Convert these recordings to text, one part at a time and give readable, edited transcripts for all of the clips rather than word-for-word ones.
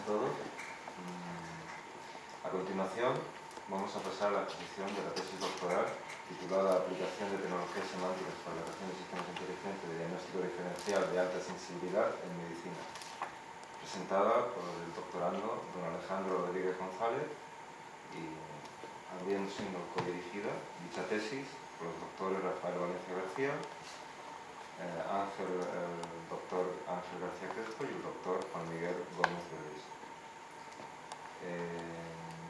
todos. A continuación vamos a pasar a la exposición de la tesis doctoral titulada Aplicación de tecnologías semánticas para la creación de sistemas inteligentes de diagnóstico diferencial de alta sensibilidad en medicina, presentada por el doctorando don Alejandro Rodríguez González y habiendo sido codirigida dicha tesis por los doctores Rafael Valencia García, el doctor Ángel García Crespo y el doctor Juan Miguel Gómez Verdes.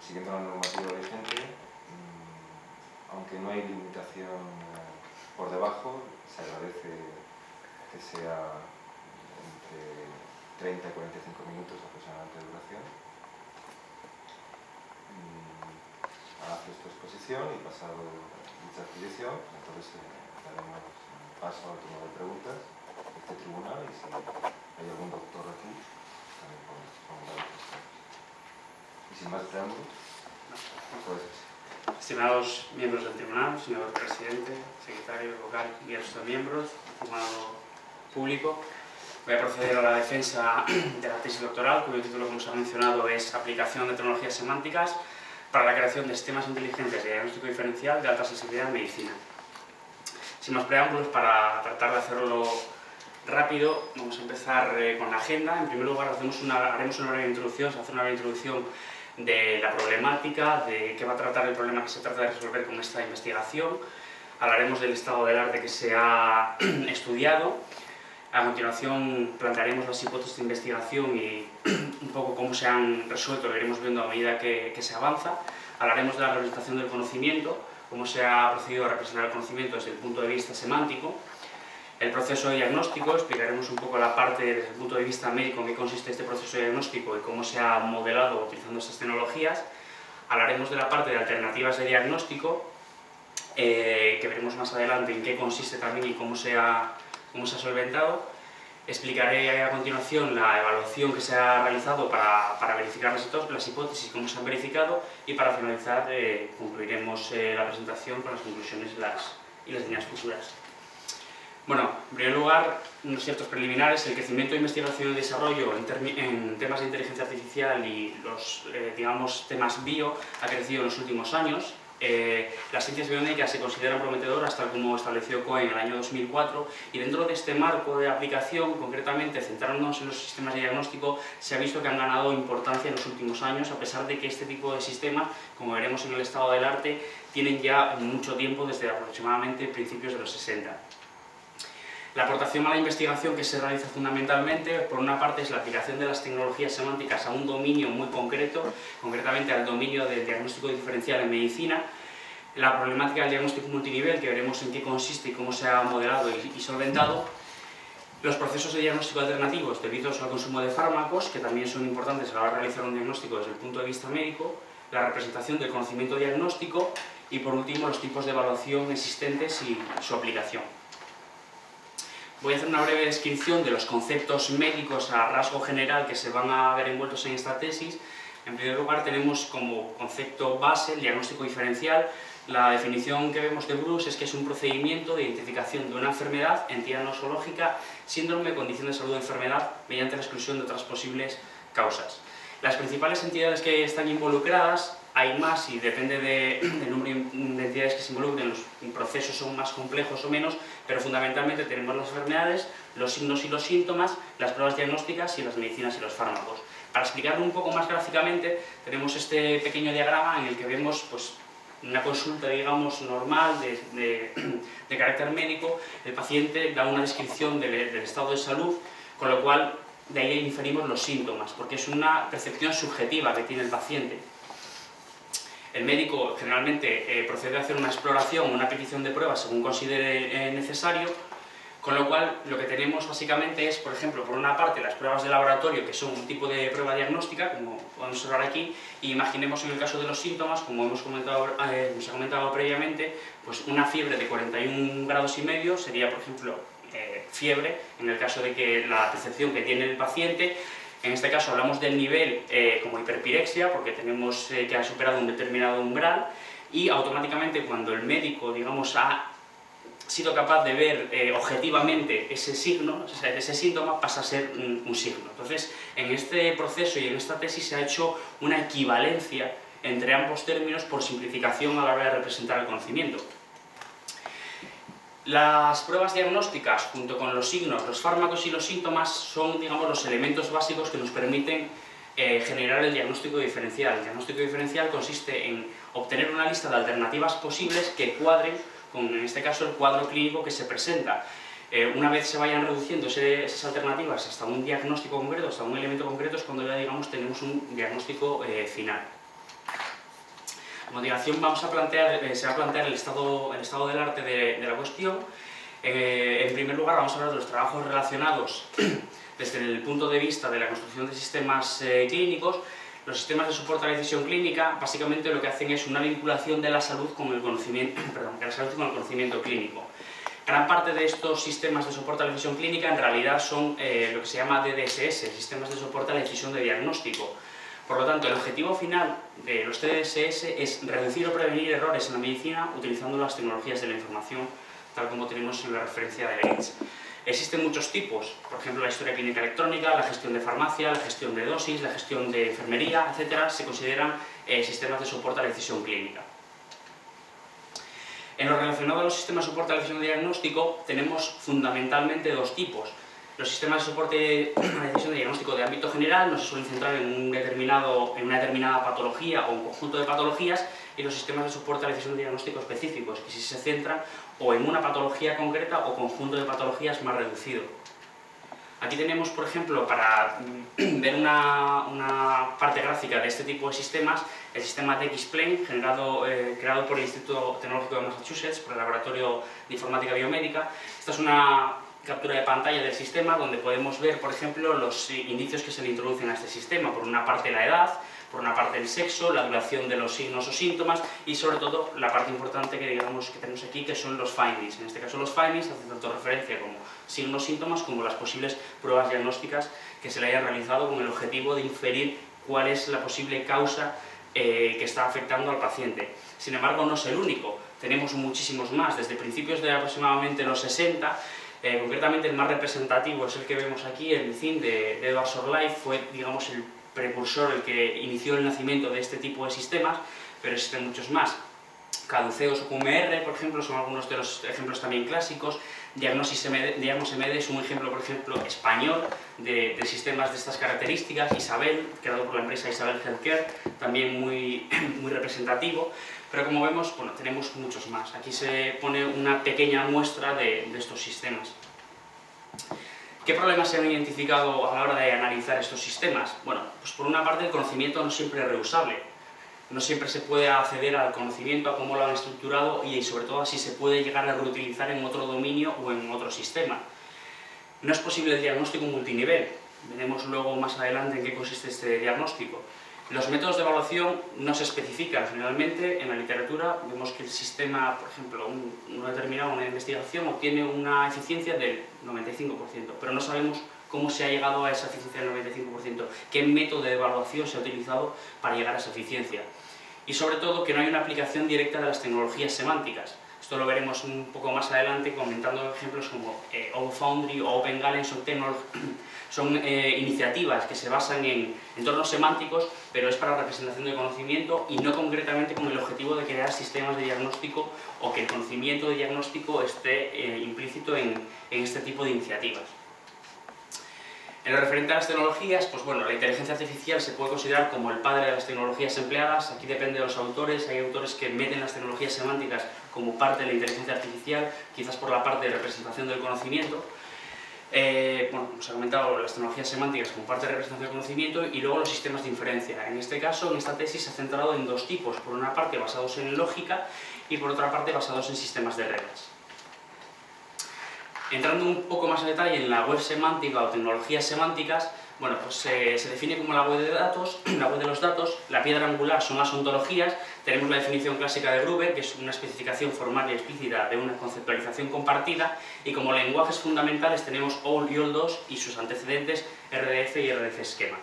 Siguiendo la normativa vigente, aunque no hay limitación por debajo, se agradece que sea entre 30 y 45 minutos aproximadamente de duración. Hace esta exposición y pasado dicha exposición, entonces daremos paso al turno de preguntas de este tribunal y si hay algún doctor aquí, también podemos dar respuestas. Y sin más preámbulos, pues... Estimados miembros del tribunal, señor presidente, secretario, vocal y el resto de miembros, estimado público, voy a proceder a la defensa de la tesis doctoral, cuyo título, como se ha mencionado, es Aplicación de tecnologías semánticas para la creación de sistemas inteligentes de diagnóstico diferencial de alta sensibilidad en medicina. Sin más preámbulos, para tratar de hacerlo rápido, vamos a empezar con la agenda. En primer lugar, haremos una breve introducción, se hace una breve introducción de la problemática, de qué va a tratar el problema que se trata de resolver con esta investigación. Hablaremos del estado del arte que se ha estudiado. A continuación plantearemos las hipótesis de investigación y un poco cómo se han resuelto, lo iremos viendo a medida que se avanza. Hablaremos de la representación del conocimiento, cómo se ha procedido a representar el conocimiento desde el punto de vista semántico. El proceso de diagnóstico, explicaremos un poco la parte desde el punto de vista médico en qué consiste este proceso de diagnóstico y cómo se ha modelado utilizando estas tecnologías. Hablaremos de la parte de alternativas de diagnóstico, que veremos más adelante en qué consiste también y cómo se ha solventado. Explicaré a continuación la evaluación que se ha realizado para verificar las hipótesis, cómo se han verificado, y para finalizar concluiremos la presentación con las conclusiones y las líneas futuras. Bueno, en primer lugar, unos ciertos preliminares. El crecimiento de investigación y desarrollo en temas de inteligencia artificial y los digamos, temas bio ha crecido en los últimos años. Las ciencias biomédicas se consideran prometedoras, tal como estableció Cohen en el año 2004, y dentro de este marco de aplicación, concretamente centrándonos en los sistemas de diagnóstico, se ha visto que han ganado importancia en los últimos años, a pesar de que este tipo de sistemas, como veremos en el estado del arte, tienen ya mucho tiempo, desde aproximadamente principios de los 60. La aportación a la investigación que se realiza fundamentalmente, por una parte, es la aplicación de las tecnologías semánticas a un dominio muy concreto, concretamente al dominio del diagnóstico diferencial en medicina, la problemática del diagnóstico multinivel, que veremos en qué consiste y cómo se ha modelado y solventado, los procesos de diagnóstico alternativos debido al consumo de fármacos, que también son importantes a la hora de realizar un diagnóstico desde el punto de vista médico, la representación del conocimiento diagnóstico y, por último, los tipos de evaluación existentes y su aplicación. Voy a hacer una breve descripción de los conceptos médicos a rasgo general que se van a ver envueltos en esta tesis. En primer lugar, tenemos como concepto base el diagnóstico diferencial. La definición que vemos de Bruce es que es un procedimiento de identificación de una enfermedad, entidad nosológica, síndrome, condición de salud o enfermedad, mediante la exclusión de otras posibles causas. Las principales entidades que están involucradas, hay más y depende del número de entidades que se involucren, los procesos son más complejos o menos, pero fundamentalmente tenemos las enfermedades, los signos y los síntomas, las pruebas diagnósticas y las medicinas y los fármacos. Para explicarlo un poco más gráficamente, tenemos este pequeño diagrama en el que vemos pues, una consulta, digamos, normal de carácter médico. El paciente da una descripción del estado de salud, con lo cual de ahí inferimos los síntomas, porque es una percepción subjetiva que tiene el paciente. El médico generalmente procede a hacer una exploración, una petición de pruebas según considere necesario, con lo cual lo que tenemos básicamente es, por ejemplo, por una parte las pruebas de laboratorio, que son un tipo de prueba diagnóstica, como podemos observar aquí, y imaginemos en el caso de los síntomas, como hemos comentado previamente, pues una fiebre de 41,5 grados sería, por ejemplo, fiebre, en el caso de que la percepción que tiene el paciente. En este caso hablamos del nivel como hiperpirexia, porque tenemos que ha superado un determinado umbral, y automáticamente cuando el médico, digamos, ha sido capaz de ver objetivamente ese signo, o sea, ese síntoma pasa a ser un signo. Entonces, en este proceso y en esta tesis se ha hecho una equivalencia entre ambos términos por simplificación a la hora de representar el conocimiento. Las pruebas diagnósticas, junto con los signos, los fármacos y los síntomas, son, digamos, los elementos básicos que nos permiten generar el diagnóstico diferencial. El diagnóstico diferencial consiste en obtener una lista de alternativas posibles que cuadren con, en este caso, el cuadro clínico que se presenta. Una vez se vayan reduciendo esas alternativas hasta un diagnóstico concreto, hasta un elemento concreto, es cuando ya, digamos, tenemos un diagnóstico final. A continuación se va a plantear el estado del arte de la cuestión. En primer lugar, vamos a hablar de los trabajos relacionados desde el punto de vista de la construcción de sistemas clínicos. Los sistemas de soporte a la decisión clínica básicamente lo que hacen es una vinculación de la salud con el conocimiento, clínico. Gran parte de estos sistemas de soporte a la decisión clínica en realidad son lo que se llama DDSS, sistemas de soporte a la decisión de diagnóstico. Por lo tanto, el objetivo final de los TDSS es reducir o prevenir errores en la medicina utilizando las tecnologías de la información, tal como tenemos en la referencia de Gates. Existen muchos tipos, por ejemplo, la historia clínica electrónica, la gestión de farmacia, la gestión de dosis, la gestión de enfermería, etc. Se consideran sistemas de soporte a la decisión clínica. En lo relacionado a los sistemas de soporte a la decisión de diagnóstico, tenemos fundamentalmente dos tipos. Los sistemas de soporte a la decisión de diagnóstico de ámbito general no se suelen centrar en una determinada patología o un conjunto de patologías, y los sistemas de soporte a la decisión de diagnóstico específicos, que sí se centran o en una patología concreta o conjunto de patologías más reducido. Aquí tenemos, por ejemplo, para ver una parte gráfica de este tipo de sistemas, el sistema TX-Plane, creado por el Instituto Tecnológico de Massachusetts, por el Laboratorio de Informática Biomédica. Esta es una captura de pantalla del sistema donde podemos ver, por ejemplo, los indicios que se le introducen a este sistema. Por una parte la edad, por una parte el sexo, la duración de los signos o síntomas y sobre todo la parte importante que tenemos aquí, que son los findings. En este caso los findings hacen tanto referencia como signos, síntomas, como las posibles pruebas diagnósticas que se le hayan realizado con el objetivo de inferir cuál es la posible causa que está afectando al paciente. Sin embargo, no es el único, tenemos muchísimos más. Desde principios de aproximadamente los 60, concretamente el más representativo es el que vemos aquí, el MICIN de Edward Sorley, fue, digamos, el precursor, el que inició el nacimiento de este tipo de sistemas, pero existen muchos más. Caduceus o QMR, por ejemplo, son algunos de los ejemplos también clásicos. Diagnosis MD es un ejemplo, por ejemplo, español de sistemas de estas características. Isabel, creado por la empresa Isabel Healthcare, también muy representativo. Pero como vemos, bueno, tenemos muchos más. Aquí se pone una pequeña muestra de estos sistemas. ¿Qué problemas se han identificado a la hora de analizar estos sistemas? Bueno, pues por una parte el conocimiento no siempre es reusable. No siempre se puede acceder al conocimiento, a cómo lo han estructurado y sobre todo si se puede llegar a reutilizar en otro dominio o en otro sistema. No es posible el diagnóstico multinivel. Veremos luego más adelante en qué consiste este diagnóstico. Los métodos de evaluación no se especifican. Generalmente en la literatura vemos que el sistema, por ejemplo, una investigación obtiene una eficiencia del 95%, pero no sabemos cómo se ha llegado a esa eficiencia del 95%, qué método de evaluación se ha utilizado para llegar a esa eficiencia. Y sobre todo que no hay una aplicación directa de las tecnologías semánticas. Esto lo veremos un poco más adelante comentando ejemplos como OpenFoundry o OpenGalen. Son iniciativas que se basan en entornos semánticos, pero es para representación de conocimiento y no concretamente con el objetivo de crear sistemas de diagnóstico o que el conocimiento de diagnóstico esté implícito en este tipo de iniciativas. En lo referente a las tecnologías, pues bueno, la inteligencia artificial se puede considerar como el padre de las tecnologías empleadas. Aquí depende de los autores. Hay autores que meten las tecnologías semánticas como parte de la inteligencia artificial, quizás por la parte de representación del conocimiento. Bueno, os he comentado las tecnologías semánticas como parte de representación del conocimiento y luego los sistemas de inferencia. En este caso, en esta tesis se ha centrado en dos tipos. Por una parte basados en lógica y por otra parte basados en sistemas de reglas. Entrando un poco más en detalle en la web semántica o tecnologías semánticas, bueno, pues se define como la web de datos, la web de los datos. La piedra angular son las ontologías. Tenemos la definición clásica de Gruber, que es una especificación formal y explícita de una conceptualización compartida, y como lenguajes fundamentales tenemos OWL y OL2 y sus antecedentes RDF y RDF esquema.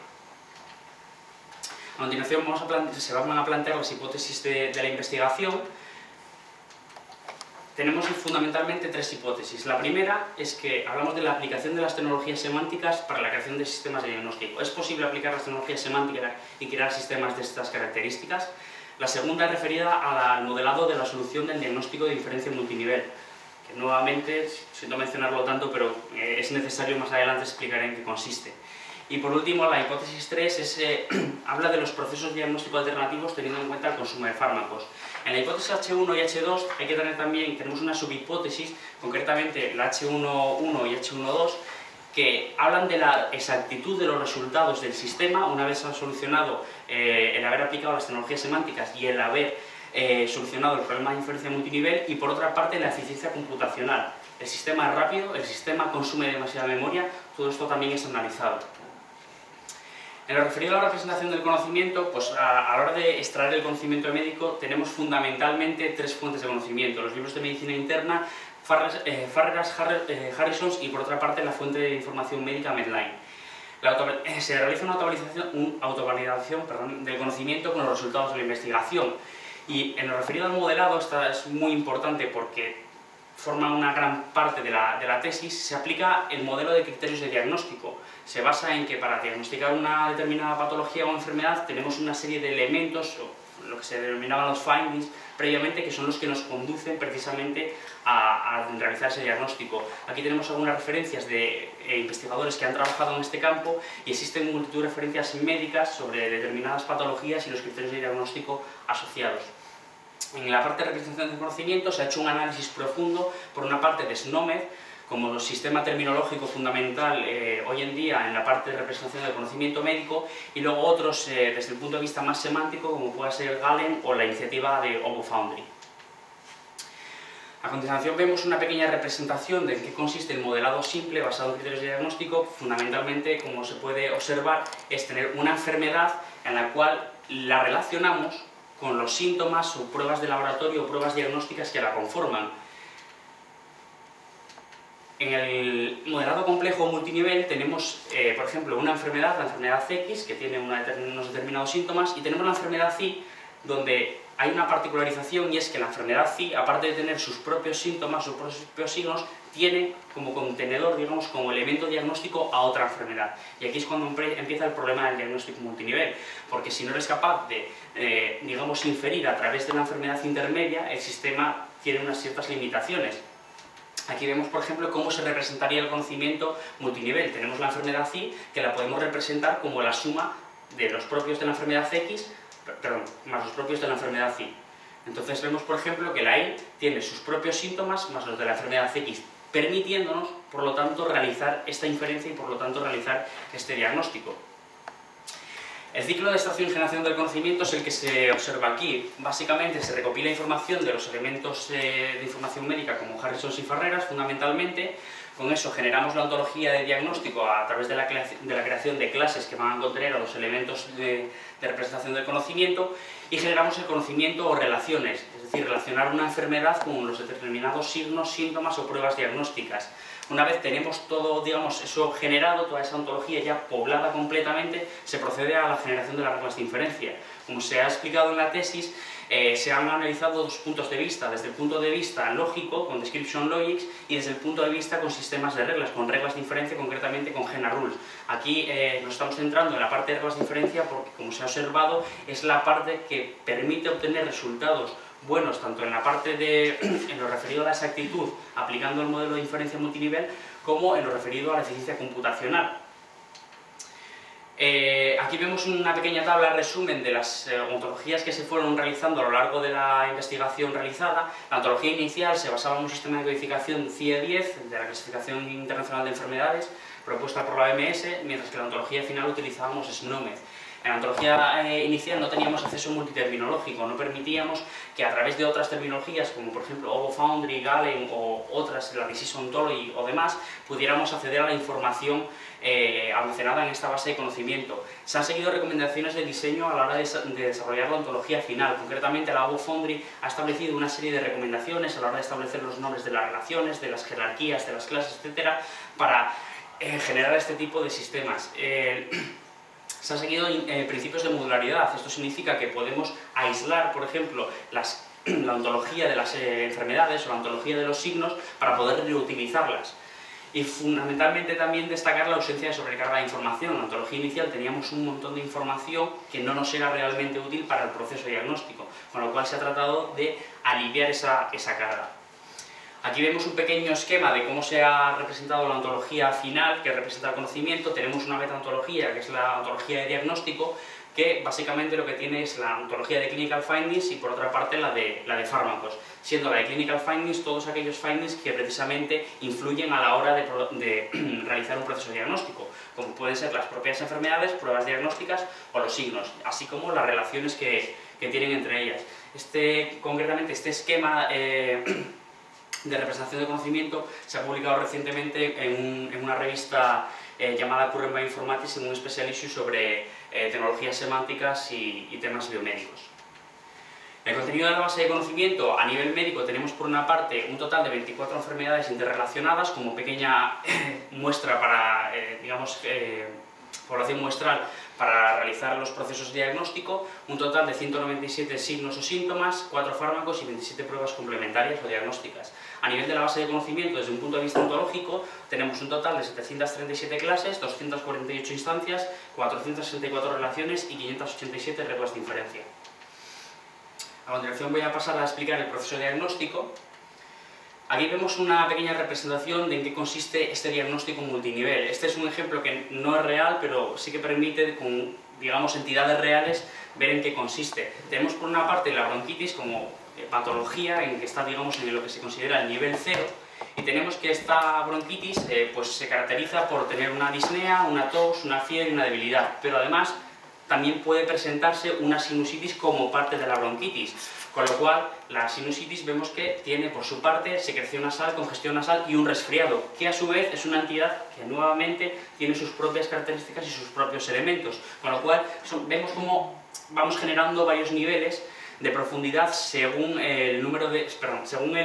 A continuación se van a plantear las hipótesis de la investigación. tenemos fundamentalmente tres hipótesis. La primera es que hablamos de la aplicación de las tecnologías semánticas para la creación de sistemas de diagnóstico. ¿Es posible aplicar las tecnologías semánticas y crear sistemas de estas características? La segunda es referida al modelado de la solución del diagnóstico de diferencia multinivel, que nuevamente, siento mencionarlo tanto, pero es necesario, más adelante explicaré en qué consiste. Y por último, la hipótesis 3 habla de los procesos diagnósticos alternativos teniendo en cuenta el consumo de fármacos. En la hipótesis H1 y H2 hay que tener también, tenemos una subhipótesis, concretamente la H1.1 y H1.2, que hablan de la exactitud de los resultados del sistema una vez se han solucionado el haber aplicado las tecnologías semánticas y el haber solucionado el problema de inferencia multinivel, y por otra parte la eficiencia computacional. El sistema es rápido, el sistema consume demasiada memoria, todo esto también es analizado. En lo referido a la representación del conocimiento, pues a la hora de extraer el conocimiento médico tenemos fundamentalmente tres fuentes de conocimiento: los libros de medicina interna, Farreras, Harrison y por otra parte la fuente de información médica Medline. Se realiza una autovalidación del conocimiento con los resultados de la investigación, y en lo referido al modelado, esta es muy importante porque forma una gran parte de la tesis. Se aplica el modelo de criterios de diagnóstico. Se basa en que para diagnosticar una determinada patología o enfermedad tenemos una serie de elementos, lo que se denominaban los findings previamente, que son los que nos conducen precisamente a realizar ese diagnóstico. Aquí tenemos algunas referencias de investigadores que han trabajado en este campo, y existen multitud de referencias médicas sobre determinadas patologías y los criterios de diagnóstico asociados. En la parte de representación del conocimiento se ha hecho un análisis profundo, por una parte de SNOMED, como sistema terminológico fundamental hoy en día en la parte de representación del conocimiento médico, y luego otros desde el punto de vista más semántico, como puede ser Galen o la iniciativa de Ovo Foundry. A continuación vemos una pequeña representación de en qué consiste el modelado simple basado en criterios de diagnóstico. Fundamentalmente, como se puede observar, es tener una enfermedad en la cual la relacionamos con los síntomas o pruebas de laboratorio o pruebas diagnósticas que la conforman. En el modelado complejo multinivel tenemos, por ejemplo, una enfermedad, la enfermedad X, que tiene unos determinados síntomas, y tenemos la enfermedad Y, donde hay una particularización, y es que la enfermedad Y, aparte de tener sus propios síntomas, sus propios signos, tiene como contenedor, digamos, como elemento diagnóstico a otra enfermedad. Y aquí es cuando empieza el problema del diagnóstico multinivel, porque si no eres capaz de, digamos, inferir a través de la enfermedad intermedia, el sistema tiene unas ciertas limitaciones. Aquí vemos, por ejemplo, cómo se representaría el conocimiento multinivel. Tenemos la enfermedad Y, que la podemos representar como la suma de los propios de la enfermedad X, más los propios de la enfermedad Y. Entonces vemos, por ejemplo, que la Y tiene sus propios síntomas más los de la enfermedad X, permitiéndonos, por lo tanto, realizar esta inferencia y, por lo tanto, realizar este diagnóstico. El ciclo de extracción y generación del conocimiento es el que se observa aquí. Básicamente se recopila información de los elementos de información médica como Harrison y Farreras, fundamentalmente. Con eso generamos la ontología de diagnóstico a través de la creación de clases que van a contener a los elementos de representación del conocimiento, y generamos el conocimiento o relaciones, es decir, relacionar una enfermedad con los determinados signos, síntomas o pruebas diagnósticas. Una vez tenemos todo, digamos, eso generado, toda esa ontología ya poblada completamente, se procede a la generación de las reglas de inferencia. Como se ha explicado en la tesis, se han analizado dos puntos de vista: desde el punto de vista lógico, con Description Logics, y desde el punto de vista con sistemas de reglas, con reglas de inferencia, concretamente con General Rules. Aquí nos estamos centrando en la parte de reglas de inferencia porque, como se ha observado, es la parte que permite obtener resultados buenos tanto en la parte en lo referido a la exactitud, aplicando el modelo de inferencia multinivel, como en lo referido a la eficiencia computacional. Aquí vemos una pequeña tabla resumen de las ontologías que se fueron realizando a lo largo de la investigación realizada. La ontología inicial se basaba en un sistema de codificación CIE-10, de la Clasificación Internacional de Enfermedades, propuesta por la OMS, mientras que la ontología final utilizábamos SNOMED. En la ontología inicial no teníamos acceso multiterminológico, no permitíamos que a través de otras terminologías, como por ejemplo Ovo Foundry, Galen o otras, la Disease Ontology o demás, pudiéramos acceder a la información almacenada en esta base de conocimiento. Se han seguido recomendaciones de diseño a la hora de desarrollar la ontología final. Concretamente, la Ovo Foundry ha establecido una serie de recomendaciones a la hora de establecer los nombres de las relaciones, de las jerarquías, de las clases, etcétera, para generar este tipo de sistemas. Se han seguido principios de modularidad. Esto significa que podemos aislar, por ejemplo, las la ontología de las enfermedades o la ontología de los signos para poder reutilizarlas. Y fundamentalmente también destacar la ausencia de sobrecarga de información. En la ontología inicial teníamos un montón de información que no nos era realmente útil para el proceso diagnóstico, con lo cual se ha tratado de aliviar esa carga. Aquí vemos un pequeño esquema de cómo se ha representado la ontología final, que representa el conocimiento. Tenemos una metaontología, que es la ontología de diagnóstico, que básicamente lo que tiene es la ontología de clinical findings y por otra parte la de fármacos, siendo la de clinical findings todos aquellos findings que precisamente influyen a la hora de realizar un proceso diagnóstico, como pueden ser las propias enfermedades, pruebas diagnósticas o los signos, así como las relaciones que tienen entre ellas. Concretamente este esquema de representación de conocimiento se ha publicado recientemente en una revista llamada Current Bioinformatics, en un special issue sobre tecnologías semánticas y temas biomédicos. El contenido de la base de conocimiento a nivel médico tenemos por una parte un total de 24 enfermedades interrelacionadas como pequeña muestra para, población muestral para realizar los procesos de diagnóstico, un total de 197 signos o síntomas, 4 fármacos y 27 pruebas complementarias o diagnósticas. A nivel de la base de conocimiento, desde un punto de vista ontológico, tenemos un total de 737 clases, 248 instancias, 464 relaciones y 587 reglas de inferencia. A continuación voy a pasar a explicar el proceso diagnóstico. Aquí vemos una pequeña representación de en qué consiste este diagnóstico multinivel. Este es un ejemplo que no es real, pero sí que permite, con digamos, entidades reales, ver en qué consiste. Tenemos por una parte la bronquitis como patología, en que está digamos, en lo que se considera el nivel 0, y tenemos que esta bronquitis pues se caracteriza por tener una disnea, una tos, una fiebre y una debilidad, pero además también puede presentarse una sinusitis como parte de la bronquitis, con lo cual la sinusitis vemos que tiene por su parte secreción nasal, congestión nasal y un resfriado, que a su vez es una entidad que nuevamente tiene sus propias características y sus propios elementos, con lo cual vemos cómo vamos generando varios niveles de profundidad según el número de, según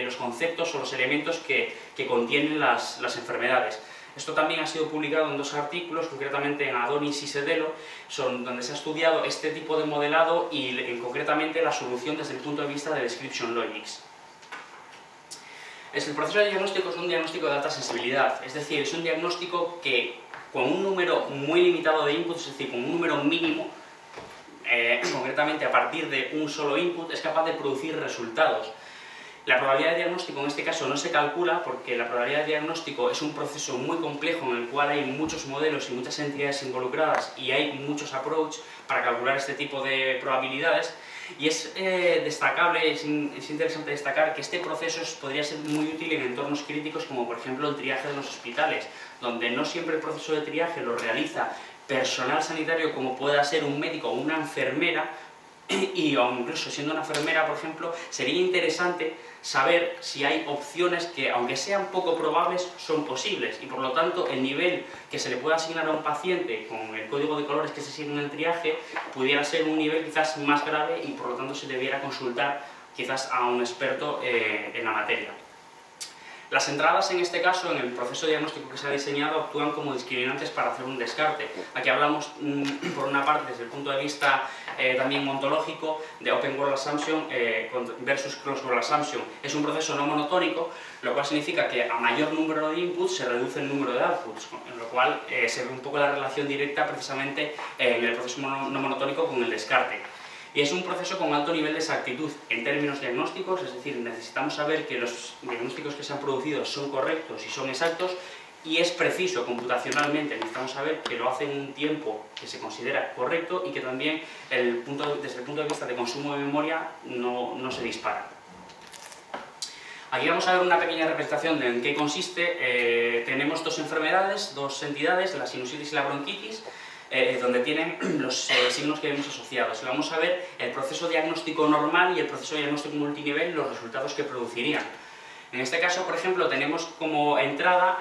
los conceptos o los elementos que contienen las enfermedades. Esto también ha sido publicado en 2 artículos, concretamente en Adonis y Sedelo, donde se ha estudiado este tipo de modelado y concretamente la solución desde el punto de vista de Description Logics. El proceso de diagnóstico es un diagnóstico de alta sensibilidad, es decir, es un diagnóstico que con un número muy limitado de inputs, es decir, con un número mínimo, concretamente a partir de un solo input, es capaz de producir resultados. La probabilidad de diagnóstico en este caso no se calcula porque la probabilidad de diagnóstico es un proceso muy complejo en el cual hay muchos modelos y muchas entidades involucradas y hay muchos approaches para calcular este tipo de probabilidades, y es destacable, es interesante destacar que este proceso podría ser muy útil en entornos críticos como por ejemplo el triaje de los hospitales, donde no siempre el proceso de triaje lo realiza personal sanitario como pueda ser un médico o una enfermera, y o incluso siendo una enfermera, por ejemplo, sería interesante saber si hay opciones que, aunque sean poco probables, son posibles, y por lo tanto el nivel que se le pueda asignar a un paciente con el código de colores que se sigue en el triaje pudiera ser un nivel quizás más grave y por lo tanto se debiera consultar quizás a un experto en la materia. Las entradas, en este caso, en el proceso diagnóstico que se ha diseñado, actúan como discriminantes para hacer un descarte. Aquí hablamos, por una parte, desde el punto de vista también ontológico, de Open World Assumption versus Closed World Assumption. Es un proceso no monotónico, lo cual significa que a mayor número de inputs se reduce el número de outputs, en lo cual se ve un poco la relación directa, precisamente, en el proceso no monotónico con el descarte. Y es un proceso con alto nivel de exactitud en términos diagnósticos, es decir, necesitamos saber que los diagnósticos que se han producido son correctos y son exactos, y es preciso computacionalmente, necesitamos saber que lo hace en un tiempo que se considera correcto y que también desde el punto de vista de consumo de memoria no se dispara. Aquí vamos a ver una pequeña representación de en qué consiste. Tenemos 2 enfermedades, 2 entidades, la sinusitis y la bronquitis, donde tienen los signos que vemos asociados. Y vamos a ver el proceso diagnóstico normal y el proceso diagnóstico multinivel, los resultados que producirían. En este caso, por ejemplo, tenemos como entrada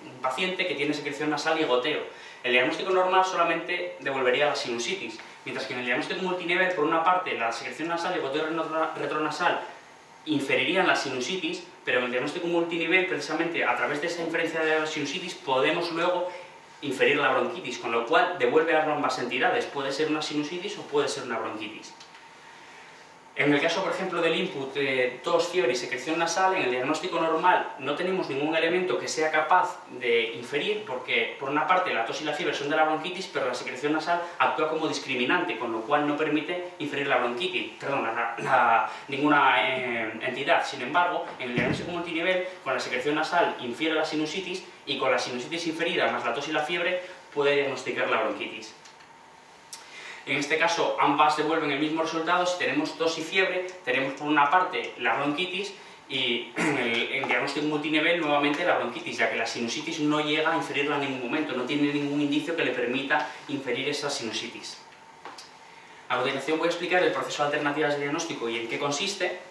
un paciente que tiene secreción nasal y goteo. El diagnóstico normal solamente devolvería la sinusitis, mientras que en el diagnóstico multinivel, por una parte, la secreción nasal y goteo retronasal inferirían la sinusitis, pero en el diagnóstico multinivel, precisamente a través de esa inferencia de la sinusitis, podemos luego inferir la bronquitis, con lo cual devuelve a ambas entidades, puede ser una sinusitis o puede ser una bronquitis. En el caso, por ejemplo, del input de tos, fiebre y secreción nasal, en el diagnóstico normal no tenemos ningún elemento que sea capaz de inferir, porque por una parte la tos y la fiebre son de la bronquitis, pero la secreción nasal actúa como discriminante, con lo cual no permite inferir la bronquitis, perdón, ninguna entidad. Sin embargo, en el diagnóstico multinivel, con la secreción nasal infiere la sinusitis, y con la sinusitis inferida más la tos y la fiebre puede diagnosticar la bronquitis. En este caso, ambas devuelven el mismo resultado. Si tenemos tos y fiebre, tenemos por una parte la bronquitis y en diagnóstico multinivel nuevamente la bronquitis, ya que la sinusitis no llega a inferirla en ningún momento, no tiene ningún indicio que le permita inferir esa sinusitis. A continuación voy a explicar el proceso de alternativas de diagnóstico y en qué consiste.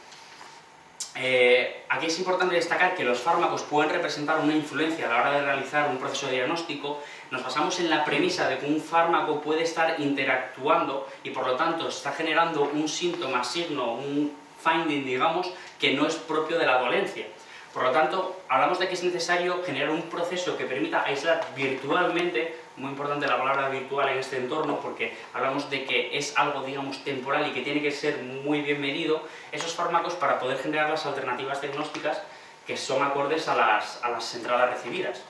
Aquí es importante destacar que los fármacos pueden representar una influencia a la hora de realizar un proceso de diagnóstico. Nos basamos en la premisa de que un fármaco puede estar interactuando y por lo tanto está generando un síntoma, signo, un finding, digamos, que no es propio de la dolencia. Por lo tanto, hablamos de que es necesario generar un proceso que permita aislar virtualmente, muy importante la palabra virtual en este entorno porque hablamos de que es algo, digamos, temporal y que tiene que ser muy bien medido, esos fármacos para poder generar las alternativas diagnósticas que son acordes a las entradas recibidas.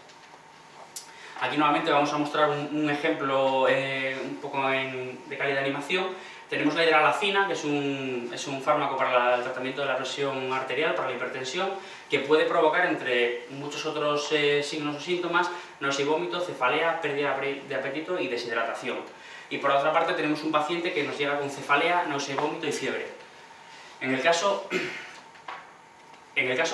Aquí nuevamente vamos a mostrar un ejemplo un poco de calidad de animación. Tenemos la hidralazina, que es un fármaco para el tratamiento de la presión arterial, para la hipertensión, que puede provocar, entre muchos otros signos o síntomas, náusea y vómito, cefalea, pérdida de apetito y deshidratación. Y por otra parte tenemos un paciente que nos llega con cefalea, náusea y vómito y fiebre. En el caso,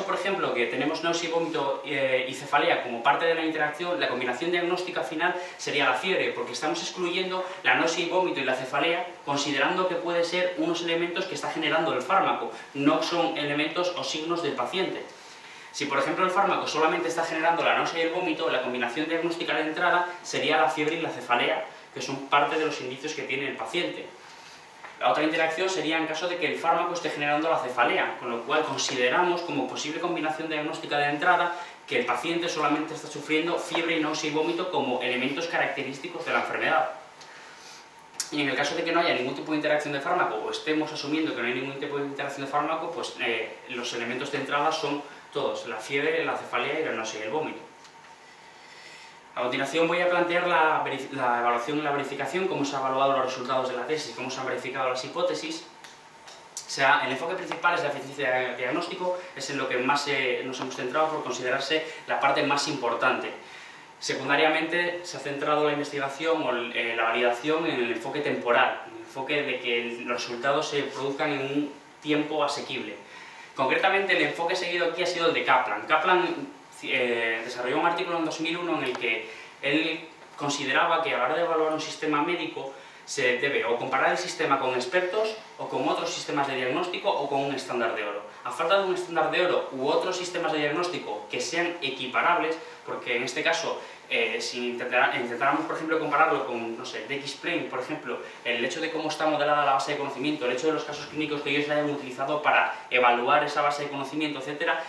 por ejemplo, que tenemos náusea y vómito y cefalea como parte de la interacción, la combinación diagnóstica final sería la fiebre, porque estamos excluyendo la náusea y vómito y la cefalea, considerando que puede ser unos elementos que está generando el fármaco, no son elementos o signos del paciente. Si, por ejemplo, el fármaco solamente está generando la náusea y el vómito, la combinación diagnóstica de entrada sería la fiebre y la cefalea, que son parte de los indicios que tiene el paciente. La otra interacción sería en caso de que el fármaco esté generando la cefalea, con lo cual consideramos como posible combinación diagnóstica de entrada que el paciente solamente está sufriendo fiebre, náusea y vómito como elementos característicos de la enfermedad. Y en el caso de que no haya ningún tipo de interacción de fármaco, o estemos asumiendo que no hay ningún tipo de interacción de fármaco, pues los elementos de entrada son todos, la fiebre, la cefalea y la náusea y el vómito. A continuación voy a plantear la evaluación y la verificación, cómo se han evaluado los resultados de la tesis, cómo se han verificado las hipótesis. O sea, el enfoque principal es la eficiencia de diagnóstico, es en lo que más nos hemos centrado por considerarse la parte más importante. Secundariamente se ha centrado la investigación o la validación en el enfoque temporal, en el enfoque de que los resultados se produzcan en un tiempo asequible. Concretamente el enfoque seguido aquí ha sido el de Kaplan. Kaplan desarrolló un artículo en 2001 en el que él consideraba que a la hora de evaluar un sistema médico se debe o comparar el sistema con expertos o con otros sistemas de diagnóstico o con un estándar de oro. A falta de un estándar de oro u otros sistemas de diagnóstico que sean equiparables, porque en este caso si intentáramos, por ejemplo, compararlo con, no sé, DX-Plane, por ejemplo, el hecho de cómo está modelada la base de conocimiento, el hecho de los casos clínicos que ellos hayan utilizado para evaluar esa base de conocimiento, etcétera,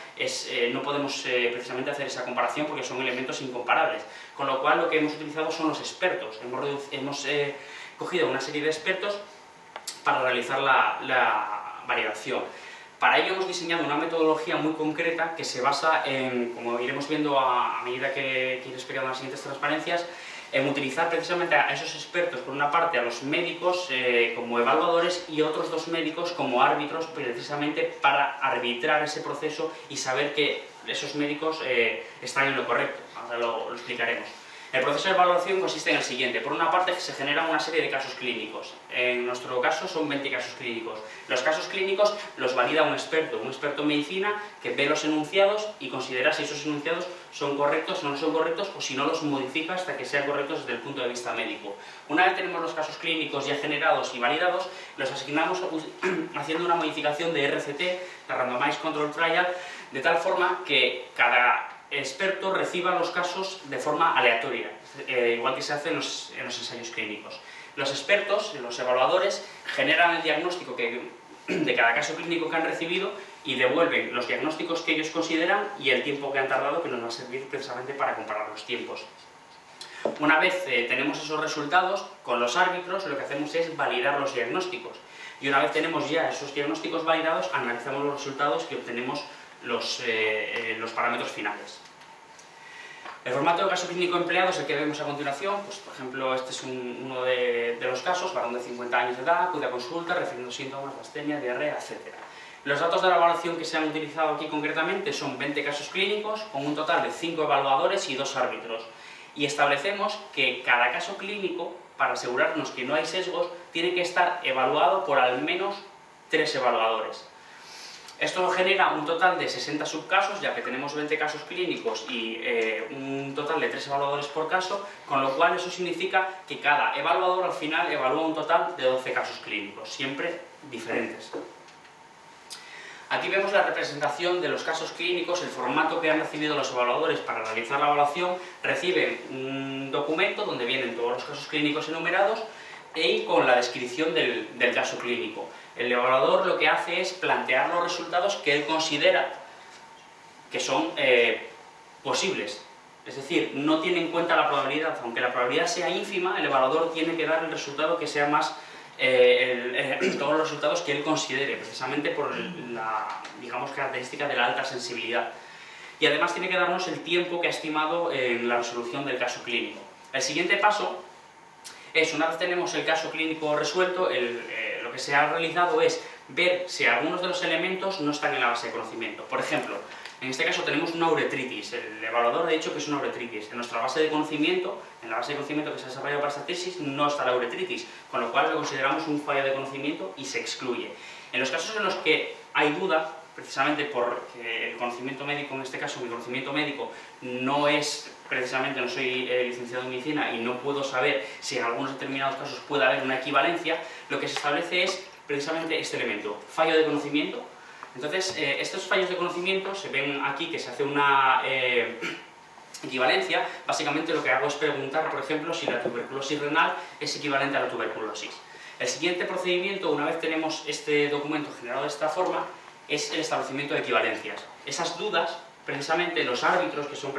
no podemos precisamente hacer esa comparación porque son elementos incomparables. Con lo cual, lo que hemos utilizado son los expertos. Hemos cogido una serie de expertos para realizar la validación. Para ello hemos diseñado una metodología muy concreta que se basa en, como iremos viendo a medida que iré explicando las siguientes transparencias, en utilizar precisamente a esos expertos, por una parte a los médicos como evaluadores y otros dos médicos como árbitros, precisamente para arbitrar ese proceso y saber que esos médicos están en lo correcto. Ahora lo explicaremos. El proceso de evaluación consiste en el siguiente. Por una parte, se generan una serie de casos clínicos. En nuestro caso son 20 casos clínicos. Los casos clínicos los valida un experto en medicina que ve los enunciados y considera si esos enunciados son correctos o no son correctos, o si no los modifica hasta que sean correctos desde el punto de vista médico. Una vez tenemos los casos clínicos ya generados y validados, los asignamos haciendo una modificación de RCT, la Randomized Control Trial, de tal forma que cada experto reciba los casos de forma aleatoria, igual que se hace en los ensayos clínicos. Los expertos, los evaluadores, generan el diagnóstico de cada caso clínico que han recibido y devuelven los diagnósticos que ellos consideran y el tiempo que han tardado, que nos va a servir precisamente para comparar los tiempos. Una vez tenemos esos resultados, con los árbitros lo que hacemos es validar los diagnósticos. Y una vez tenemos ya esos diagnósticos validados, analizamos los resultados y obtenemos los parámetros finales. El formato de caso clínico empleado es el que vemos a continuación. Pues, por ejemplo, este es uno de los casos, varón de 50 años de edad, acude a consulta refiriendo síntomas de astenia, diarrea, etc. Los datos de la evaluación que se han utilizado aquí concretamente son 20 casos clínicos, con un total de 5 evaluadores y 2 árbitros. Y establecemos que cada caso clínico, para asegurarnos que no hay sesgos, tiene que estar evaluado por al menos 3 evaluadores. Esto genera un total de 60 subcasos, ya que tenemos 20 casos clínicos y un total de 3 evaluadores por caso, con lo cual eso significa que cada evaluador al final evalúa un total de 12 casos clínicos, siempre diferentes. Aquí vemos la representación de los casos clínicos, el formato que han recibido los evaluadores para realizar la evaluación. Reciben un documento donde vienen todos los casos clínicos enumerados y con la descripción del caso clínico. El evaluador lo que hace es plantear los resultados que él considera que son posibles. Es decir, no tiene en cuenta la probabilidad. Aunque la probabilidad sea ínfima, el evaluador tiene que dar el resultado que sea más todos los resultados que él considere, precisamente por la, digamos, característica de la alta sensibilidad. Y además tiene que darnos el tiempo que ha estimado en la resolución del caso clínico. El siguiente paso es, una vez tenemos el caso clínico resuelto, lo que se ha realizado es ver si algunos de los elementos no están en la base de conocimiento. Por ejemplo, en este caso tenemos una uretritis. El evaluador ha dicho que es una uretritis. En nuestra base de conocimiento, en la base de conocimiento que se ha desarrollado para esta tesis, no está la uretritis, con lo cual lo consideramos un fallo de conocimiento y se excluye. En los casos en los que hay duda, precisamente porque el conocimiento médico, en este caso mi conocimiento médico, no es, precisamente no soy licenciado en medicina y no puedo saber si en algunos determinados casos puede haber una equivalencia, lo que se establece es precisamente este elemento, fallo de conocimiento. Entonces, estos fallos de conocimiento se ven aquí que se hace una equivalencia. Básicamente lo que hago es preguntar, por ejemplo, si la tuberculosis renal es equivalente a la tuberculosis. El siguiente procedimiento, una vez tenemos este documento generado de esta forma, es el establecimiento de equivalencias. Esas dudas, precisamente los árbitros, que son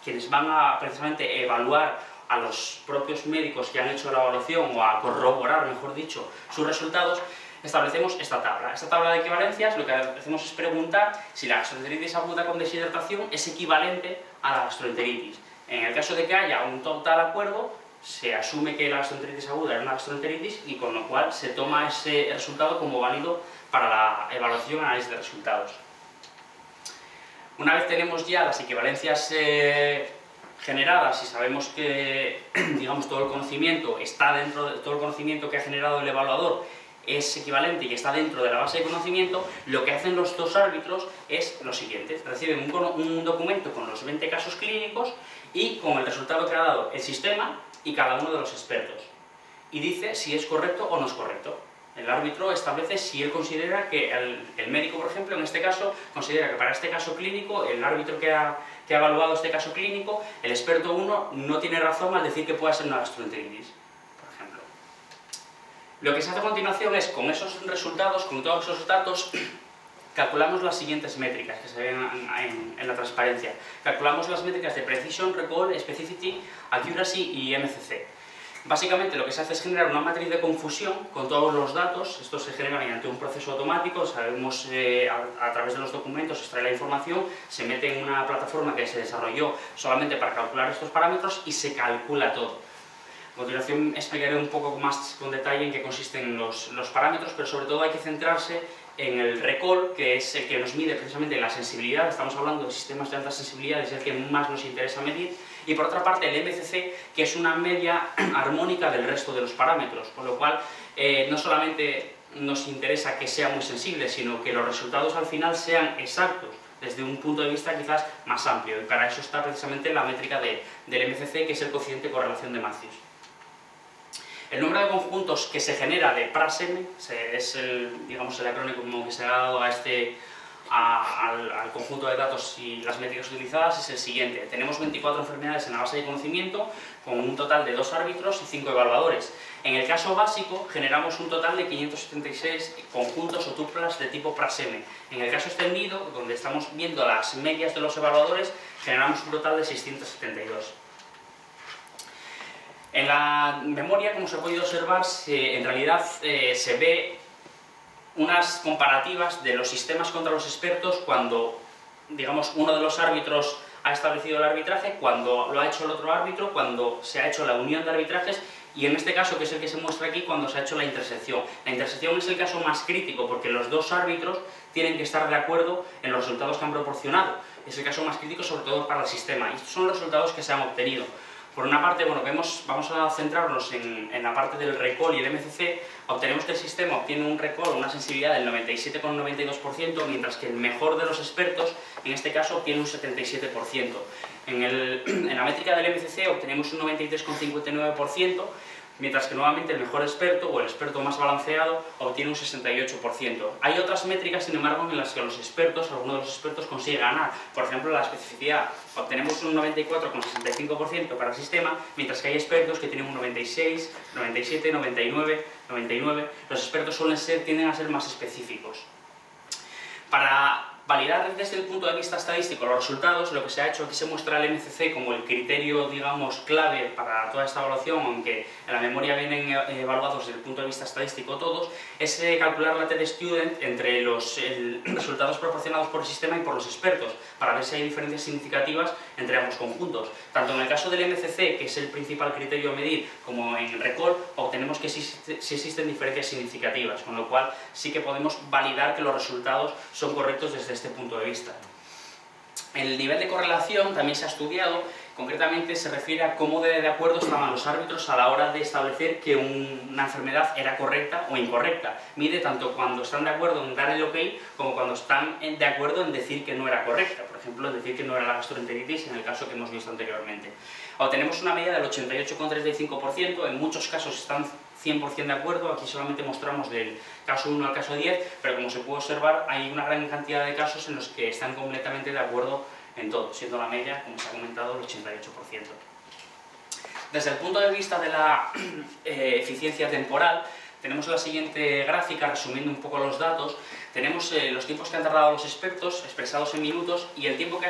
quienes van a precisamente evaluar a los propios médicos que han hecho la evaluación o a corroborar, mejor dicho, sus resultados, establecemos esta tabla. Esta tabla de equivalencias lo que hacemos es preguntar si la gastroenteritis aguda con deshidratación es equivalente a la gastroenteritis. En el caso de que haya un total acuerdo, se asume que la gastroenteritis aguda es una gastroenteritis y con lo cual se toma ese resultado como válido para la evaluación y análisis de resultados. Una vez tenemos ya las equivalencias generadas y sabemos que, digamos, todo el conocimiento está dentro de todo el conocimiento que ha generado el evaluador es equivalente y está dentro de la base de conocimiento, lo que hacen los dos árbitros es lo siguiente: reciben un documento con los 20 casos clínicos y con el resultado que ha dado el sistema y cada uno de los expertos, y dice si es correcto o no es correcto. El árbitro establece si él considera que el médico, por ejemplo, en este caso, considera que para este caso clínico, el árbitro que ha evaluado este caso clínico, el experto 1 no tiene razón al decir que pueda ser una gastroenteritis, por ejemplo. Lo que se hace a continuación es, con esos resultados, con todos esos datos, calculamos las siguientes métricas que se ven en la transparencia. Calculamos las métricas de Precision, Recall, Specificity, Accuracy y MCC. Básicamente lo que se hace es generar una matriz de confusión con todos los datos. Esto se genera mediante un proceso automático. Sabemos a través de los documentos extrae la información, se mete en una plataforma que se desarrolló solamente para calcular estos parámetros y se calcula todo. A continuación explicaré un poco más con detalle en qué consisten los parámetros, pero sobre todo hay que centrarse en el recall, que es el que nos mide precisamente la sensibilidad. Estamos hablando de sistemas de alta sensibilidad, es el que más nos interesa medir. Y por otra parte el MCC, que es una media armónica del resto de los parámetros, con lo cual no solamente nos interesa que sea muy sensible, sino que los resultados al final sean exactos desde un punto de vista quizás más amplio, y para eso está precisamente la métrica del MCC, que es el cociente de correlación de Matthews. El número de conjuntos que se genera de PRASM es digamos, el acrónimo que se ha dado al conjunto de datos y las métricas utilizadas, es el siguiente. Tenemos 24 enfermedades en la base de conocimiento, con un total de 2 árbitros y 5 evaluadores. En el caso básico generamos un total de 576 conjuntos o tuplas de tipo PRASM. En el caso extendido, donde estamos viendo las medias de los evaluadores, generamos un total de 672. En la memoria, como se ha podido observar, en realidad se ve unas comparativas de los sistemas contra los expertos cuando, digamos, uno de los árbitros ha establecido el arbitraje, cuando lo ha hecho el otro árbitro, cuando se ha hecho la unión de arbitrajes y en este caso, que es el que se muestra aquí, cuando se ha hecho la intersección. La intersección es el caso más crítico porque los dos árbitros tienen que estar de acuerdo en los resultados que han proporcionado. Es el caso más crítico sobre todo para el sistema y estos son los resultados que se han obtenido. Por una parte, bueno, vamos a centrarnos en la parte del recall y el MCC. Obtenemos que el sistema obtiene un recall, una sensibilidad del 97,92%, mientras que el mejor de los expertos, en este caso, obtiene un 77%. En la métrica del MCC obtenemos un 93,59%, mientras que nuevamente el mejor experto o el experto más balanceado obtiene un 68%. Hay otras métricas, sin embargo, en las que los expertos, algunos de los expertos consiguen ganar. Por ejemplo, la especificidad. Obtenemos un 94,65% para el sistema, mientras que hay expertos que tienen un 96, 97, 99, 99. Los expertos tienden a ser más específicos. Para validar desde el punto de vista estadístico los resultados, lo que se ha hecho, aquí se muestra el MCC como el criterio, digamos, clave para toda esta evaluación, aunque en la memoria vienen evaluados desde el punto de vista estadístico todos, es calcular la t-student entre los resultados proporcionados por el sistema y por los expertos, para ver si hay diferencias significativas entre ambos conjuntos. Tanto en el caso del MCC, que es el principal criterio a medir, como en recall, obtenemos que sí existen diferencias significativas, con lo cual sí que podemos validar que los resultados son correctos desde este punto de vista. El nivel de correlación también se ha estudiado, concretamente se refiere a cómo de acuerdo estaban los árbitros a la hora de establecer que una enfermedad era correcta o incorrecta. Mide tanto cuando están de acuerdo en dar el ok como cuando están de acuerdo en decir que no era correcta, por ejemplo, en decir que no era la gastroenteritis en el caso que hemos visto anteriormente. Obtenemos una medida del 88,35%, en muchos casos están 100% de acuerdo, aquí solamente mostramos del caso 1 al caso 10, pero como se puede observar hay una gran cantidad de casos en los que están completamente de acuerdo en todo, siendo la media, como se ha comentado, el 88%. Desde el punto de vista de la eficiencia temporal, tenemos la siguiente gráfica resumiendo un poco los datos. Tenemos los tiempos que han tardado los expertos, expresados en minutos, y el tiempo que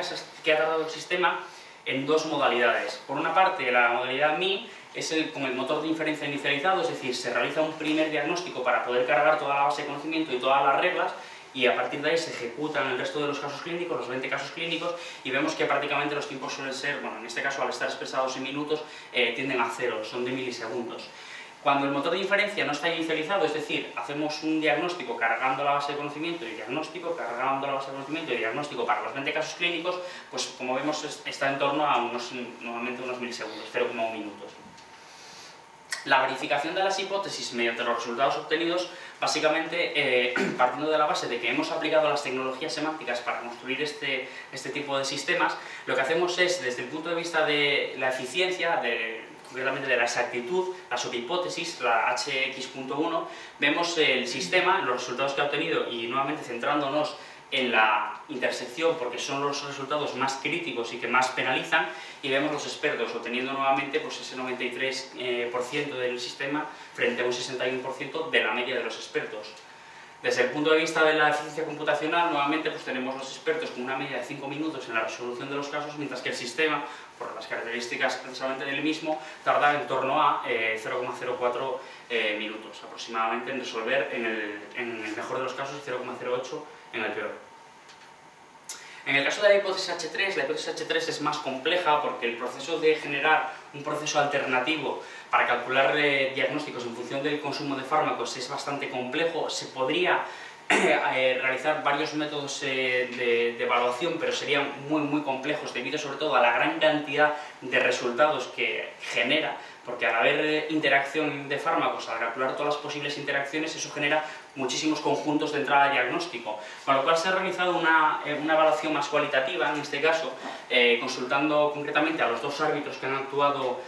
ha tardado el sistema en dos modalidades. Por una parte, la modalidad MI es con el motor de inferencia inicializado, es decir, se realiza un primer diagnóstico para poder cargar toda la base de conocimiento y todas las reglas, y a partir de ahí se ejecutan el resto de los casos clínicos, los 20 casos clínicos, y vemos que prácticamente los tiempos suelen ser, bueno, en este caso al estar expresados en minutos, tienden a cero, son de milisegundos. Cuando el motor de inferencia no está inicializado, es decir, hacemos un diagnóstico cargando la base de conocimiento y diagnóstico, cargando la base de conocimiento y diagnóstico para los 20 casos clínicos, pues como vemos está en torno a normalmente unos milisegundos, 0,1 minutos. La verificación de las hipótesis mediante los resultados obtenidos, básicamente partiendo de la base de que hemos aplicado las tecnologías semánticas para construir este tipo de sistemas, lo que hacemos es, desde el punto de vista de la eficiencia, concretamente de la exactitud, la subhipótesis, la HX.1, vemos el sistema, los resultados que ha obtenido y nuevamente centrándonos en la intersección porque son los resultados más críticos y que más penalizan, y vemos los expertos obteniendo nuevamente pues, ese 93% del sistema frente a un 61% de la media de los expertos. Desde el punto de vista de la eficiencia computacional, nuevamente pues, tenemos los expertos con una media de 5 minutos en la resolución de los casos, mientras que el sistema, por las características precisamente del mismo, tarda en torno a 0,04 minutos aproximadamente en resolver en el mejor de los casos y 0,08 en el peor. En el caso de la hipótesis H3, la hipótesis H3 es más compleja porque el proceso de generar un proceso alternativo para calcular diagnósticos en función del consumo de fármacos es bastante complejo. Se podría realizar varios métodos de evaluación, pero serían muy complejos debido sobre todo a la gran cantidad de resultados que genera, porque al haber interacción de fármacos, al calcular todas las posibles interacciones, eso genera muchísimos conjuntos de entrada de diagnóstico, con lo cual se ha realizado una evaluación más cualitativa, en este caso, consultando concretamente a los dos árbitros que han actuado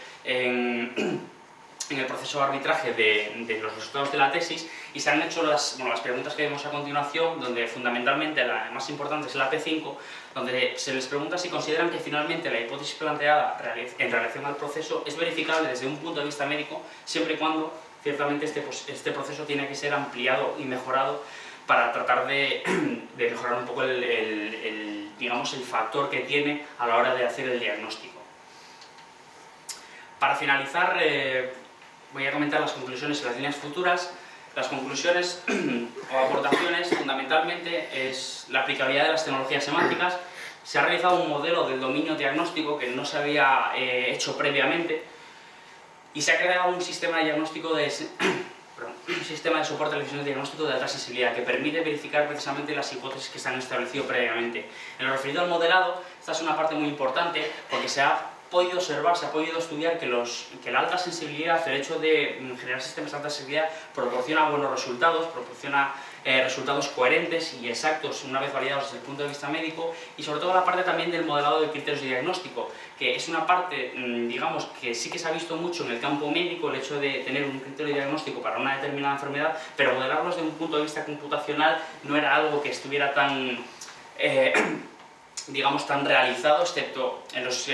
en el proceso de arbitraje de los resultados de la tesis, y se han hecho las preguntas que vemos a continuación, donde fundamentalmente la más importante es la P5, donde se les pregunta si consideran que finalmente la hipótesis planteada en relación al proceso es verificable desde un punto de vista médico, siempre y cuando ciertamente este proceso tiene que ser ampliado y mejorado para tratar de mejorar un poco digamos, el factor que tiene a la hora de hacer el diagnóstico. Para finalizar, voy a comentar las conclusiones y las líneas futuras. Las conclusiones o aportaciones, fundamentalmente, es la aplicabilidad de las tecnologías semánticas. Se ha realizado un modelo del dominio diagnóstico que no se había hecho previamente y se ha creado un sistema de diagnóstico un sistema de soporte a la decisión de diagnóstico de alta sensibilidad que permite verificar precisamente las hipótesis que se han establecido previamente. En lo referido al modelado, esta es una parte muy importante porque se ha podido observar, se ha podido estudiar que la alta sensibilidad, el hecho de generar sistemas de alta sensibilidad, proporciona buenos resultados, proporciona resultados coherentes y exactos una vez validados desde el punto de vista médico, y sobre todo la parte también del modelado de criterios de diagnóstico, que es una parte, digamos, que sí que se ha visto mucho en el campo médico, el hecho de tener un criterio de diagnóstico para una determinada enfermedad, pero modelarlos desde un punto de vista computacional no era algo que estuviera tan, digamos, tan realizado, excepto en los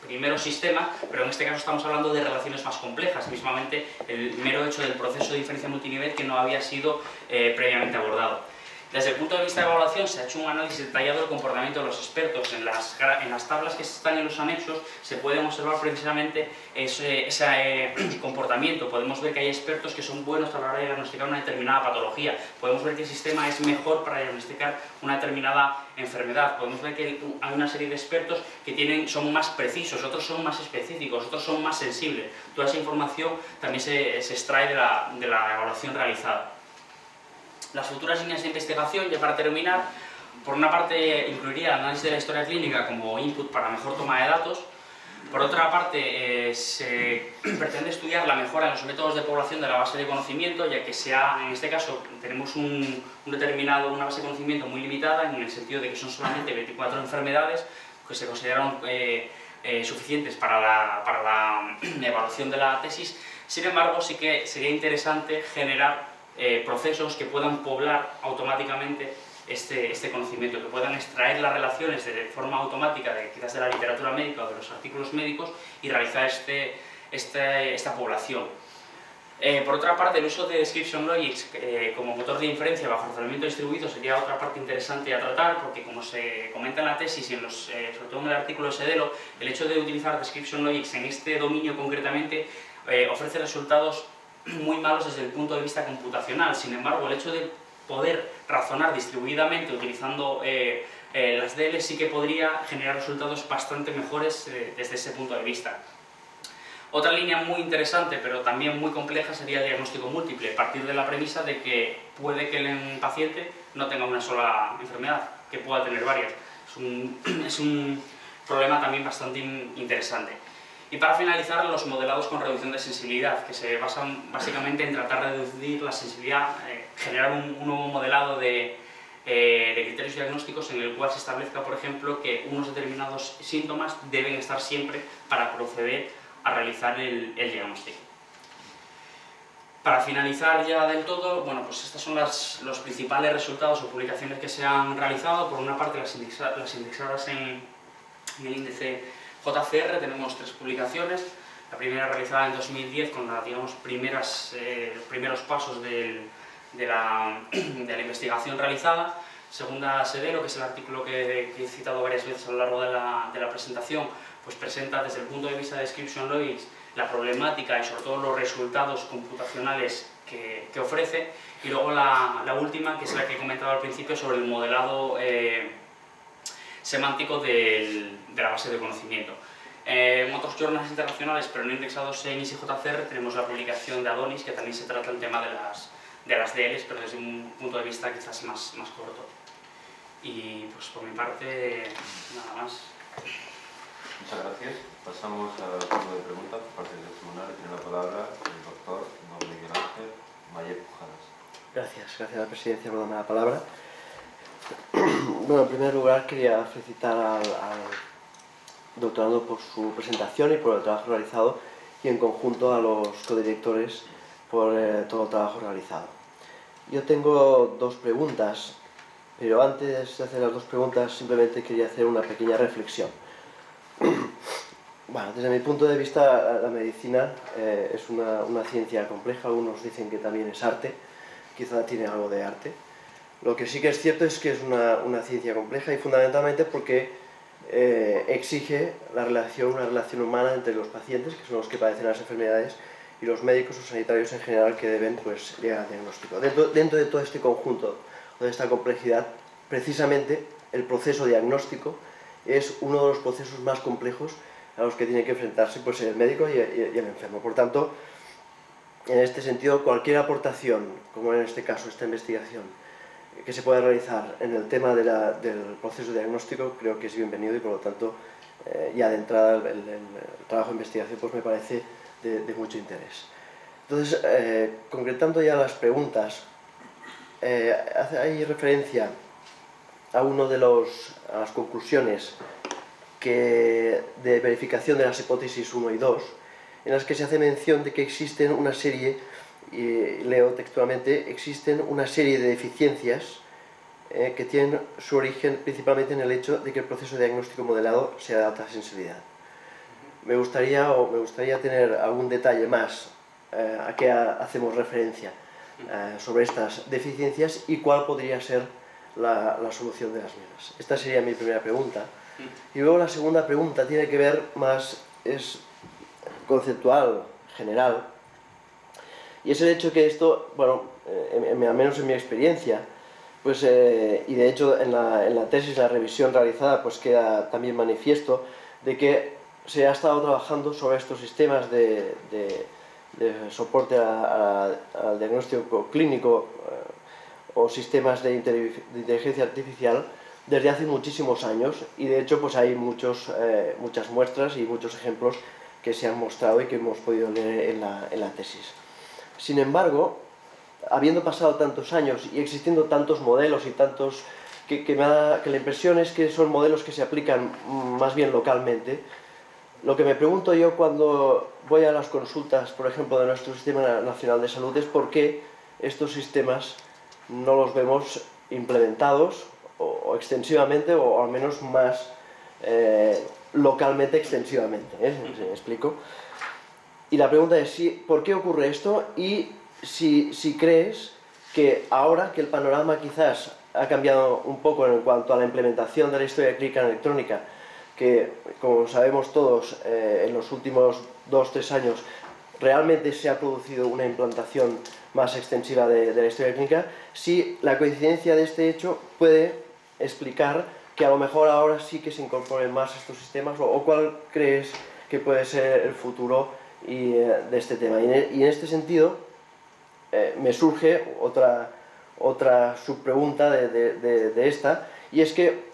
primeros sistemas, pero en este caso estamos hablando de relaciones más complejas, mismamente el mero hecho del proceso de diferencia multinivel que no había sido previamente abordado. Desde el punto de vista de evaluación se ha hecho un análisis detallado del comportamiento de los expertos. En las tablas que están en los anexos se pueden observar precisamente ese comportamiento. Podemos ver que hay expertos que son buenos a la hora de diagnosticar una determinada patología. Podemos ver que el sistema es mejor para diagnosticar una determinada enfermedad. Podemos ver que hay una serie de expertos que son más precisos, otros son más específicos, otros son más sensibles. Toda esa información también se extrae de la evaluación realizada. Las futuras líneas de investigación, ya para terminar, por una parte incluiría el análisis de la historia clínica como input para mejor toma de datos. Por otra parte, se pretende estudiar la mejora en los métodos de población de la base de conocimiento, ya que en este caso tenemos una base de conocimiento muy limitada, en el sentido de que son solamente 24 enfermedades que se consideraron suficientes para la evaluación de la tesis. Sin embargo, sí que sería interesante generar procesos que puedan poblar automáticamente este conocimiento, que puedan extraer las relaciones de forma automática quizás de la literatura médica o de los artículos médicos y realizar esta población. Por otra parte, el uso de Description Logics como motor de inferencia bajo razonamiento distribuido sería otra parte interesante a tratar, porque como se comenta en la tesis y sobre todo en el artículo de Sedelo, el hecho de utilizar Description Logics en este dominio concretamente ofrece resultados muy malos desde el punto de vista computacional. Sin embargo, el hecho de poder razonar distribuidamente utilizando las DL sí que podría generar resultados bastante mejores desde ese punto de vista. Otra línea muy interesante, pero también muy compleja, sería el diagnóstico múltiple, a partir de la premisa de que puede que el paciente no tenga una sola enfermedad, que pueda tener varias. Es un problema también bastante interesante. Y para finalizar, los modelados con reducción de sensibilidad, que se basan básicamente en tratar de reducir la sensibilidad, generar un nuevo modelado de criterios diagnósticos en el cual se establezca, por ejemplo, que unos determinados síntomas deben estar siempre para proceder a realizar el diagnóstico. Para finalizar ya del todo, bueno, pues estos son los principales resultados o publicaciones que se han realizado. Por una parte, las indexadas en el índice JCR, tenemos 3 publicaciones. La primera realizada en 2010 con los primeros pasos de la investigación realizada. Segunda, Sedelo, que es el artículo que he citado varias veces a lo largo de la presentación, pues presenta desde el punto de vista de Description Logics la problemática y sobre todo los resultados computacionales que ofrece. Y luego la última, que es la que he comentado al principio, sobre el modelado semántico de la base de conocimiento. En otros journals internacionales, pero no indexados en ISI-JCR, tenemos la publicación de Adonis, que también se trata el tema de las DLs, pero desde un punto de vista quizás más corto. Y pues por mi parte, nada más. Muchas gracias. Pasamos al turno de preguntas por parte del tribunal. Tiene la palabra el doctor don Miguel Ángel Mayer Pujadas. Gracias a la presidencia por darme la palabra. Bueno, en primer lugar quería felicitar al doctorando por su presentación y por el trabajo realizado, y en conjunto a los codirectores por todo el trabajo realizado. Yo tengo 2 preguntas, pero antes de hacer las 2 preguntas simplemente quería hacer una pequeña reflexión. Bueno, desde mi punto de vista, la medicina es una ciencia compleja. Algunos dicen que también es arte, quizá tiene algo de arte. Lo que sí que es cierto es que es una ciencia compleja, y fundamentalmente porque exige una relación humana entre los pacientes, que son los que padecen las enfermedades, y los médicos o sanitarios en general que deben pues, llegar al diagnóstico. Dentro de todo este conjunto, o de esta complejidad, precisamente el proceso diagnóstico es uno de los procesos más complejos a los que tiene que enfrentarse pues, el médico y el enfermo. Por tanto, en este sentido, cualquier aportación, como en este caso esta investigación, que se pueda realizar en el tema del proceso diagnóstico, creo que es bienvenido y por lo tanto, ya de entrada el trabajo de investigación pues, me parece de mucho interés. Entonces, concretando ya las preguntas, hay referencia a las conclusiones de verificación de las hipótesis 1 y 2, en las que se hace mención de que existen una serie, y leo textualmente, existen una serie de deficiencias que tienen su origen principalmente en el hecho de que el proceso de diagnóstico modelado sea de alta sensibilidad. Me gustaría tener algún detalle más a qué hacemos referencia sobre estas deficiencias y cuál podría ser la solución de las mismas. Esta sería mi primera pregunta. Y luego la segunda pregunta tiene que ver más, es conceptual, general, y es el hecho que esto, bueno, al menos en mi experiencia, pues, y de hecho en la tesis, la revisión realizada, pues queda también manifiesto de que se ha estado trabajando sobre estos sistemas de soporte al diagnóstico clínico o sistemas de inteligencia artificial desde hace muchísimos años y de hecho pues hay muchas muestras y muchos ejemplos que se han mostrado y que hemos podido leer en la tesis. Sin embargo, habiendo pasado tantos años y existiendo tantos modelos y tantos que la impresión es que son modelos que se aplican más bien localmente, lo que me pregunto yo cuando voy a las consultas, por ejemplo, de nuestro Sistema Nacional de Salud es por qué estos sistemas no los vemos implementados o extensivamente o al menos más localmente extensivamente. ¿Me explico? Y la pregunta es ¿por qué ocurre esto? Y si crees que ahora que el panorama quizás ha cambiado un poco en cuanto a la implementación de la historia clínica electrónica, que como sabemos todos en los últimos 2-3 años realmente se ha producido una implantación más extensiva de la historia clínica, si la coincidencia de este hecho puede explicar que a lo mejor ahora sí que se incorporen más estos sistemas o cuál crees que puede ser el futuro de este tema. Y en este sentido me surge otra subpregunta de esta, y es que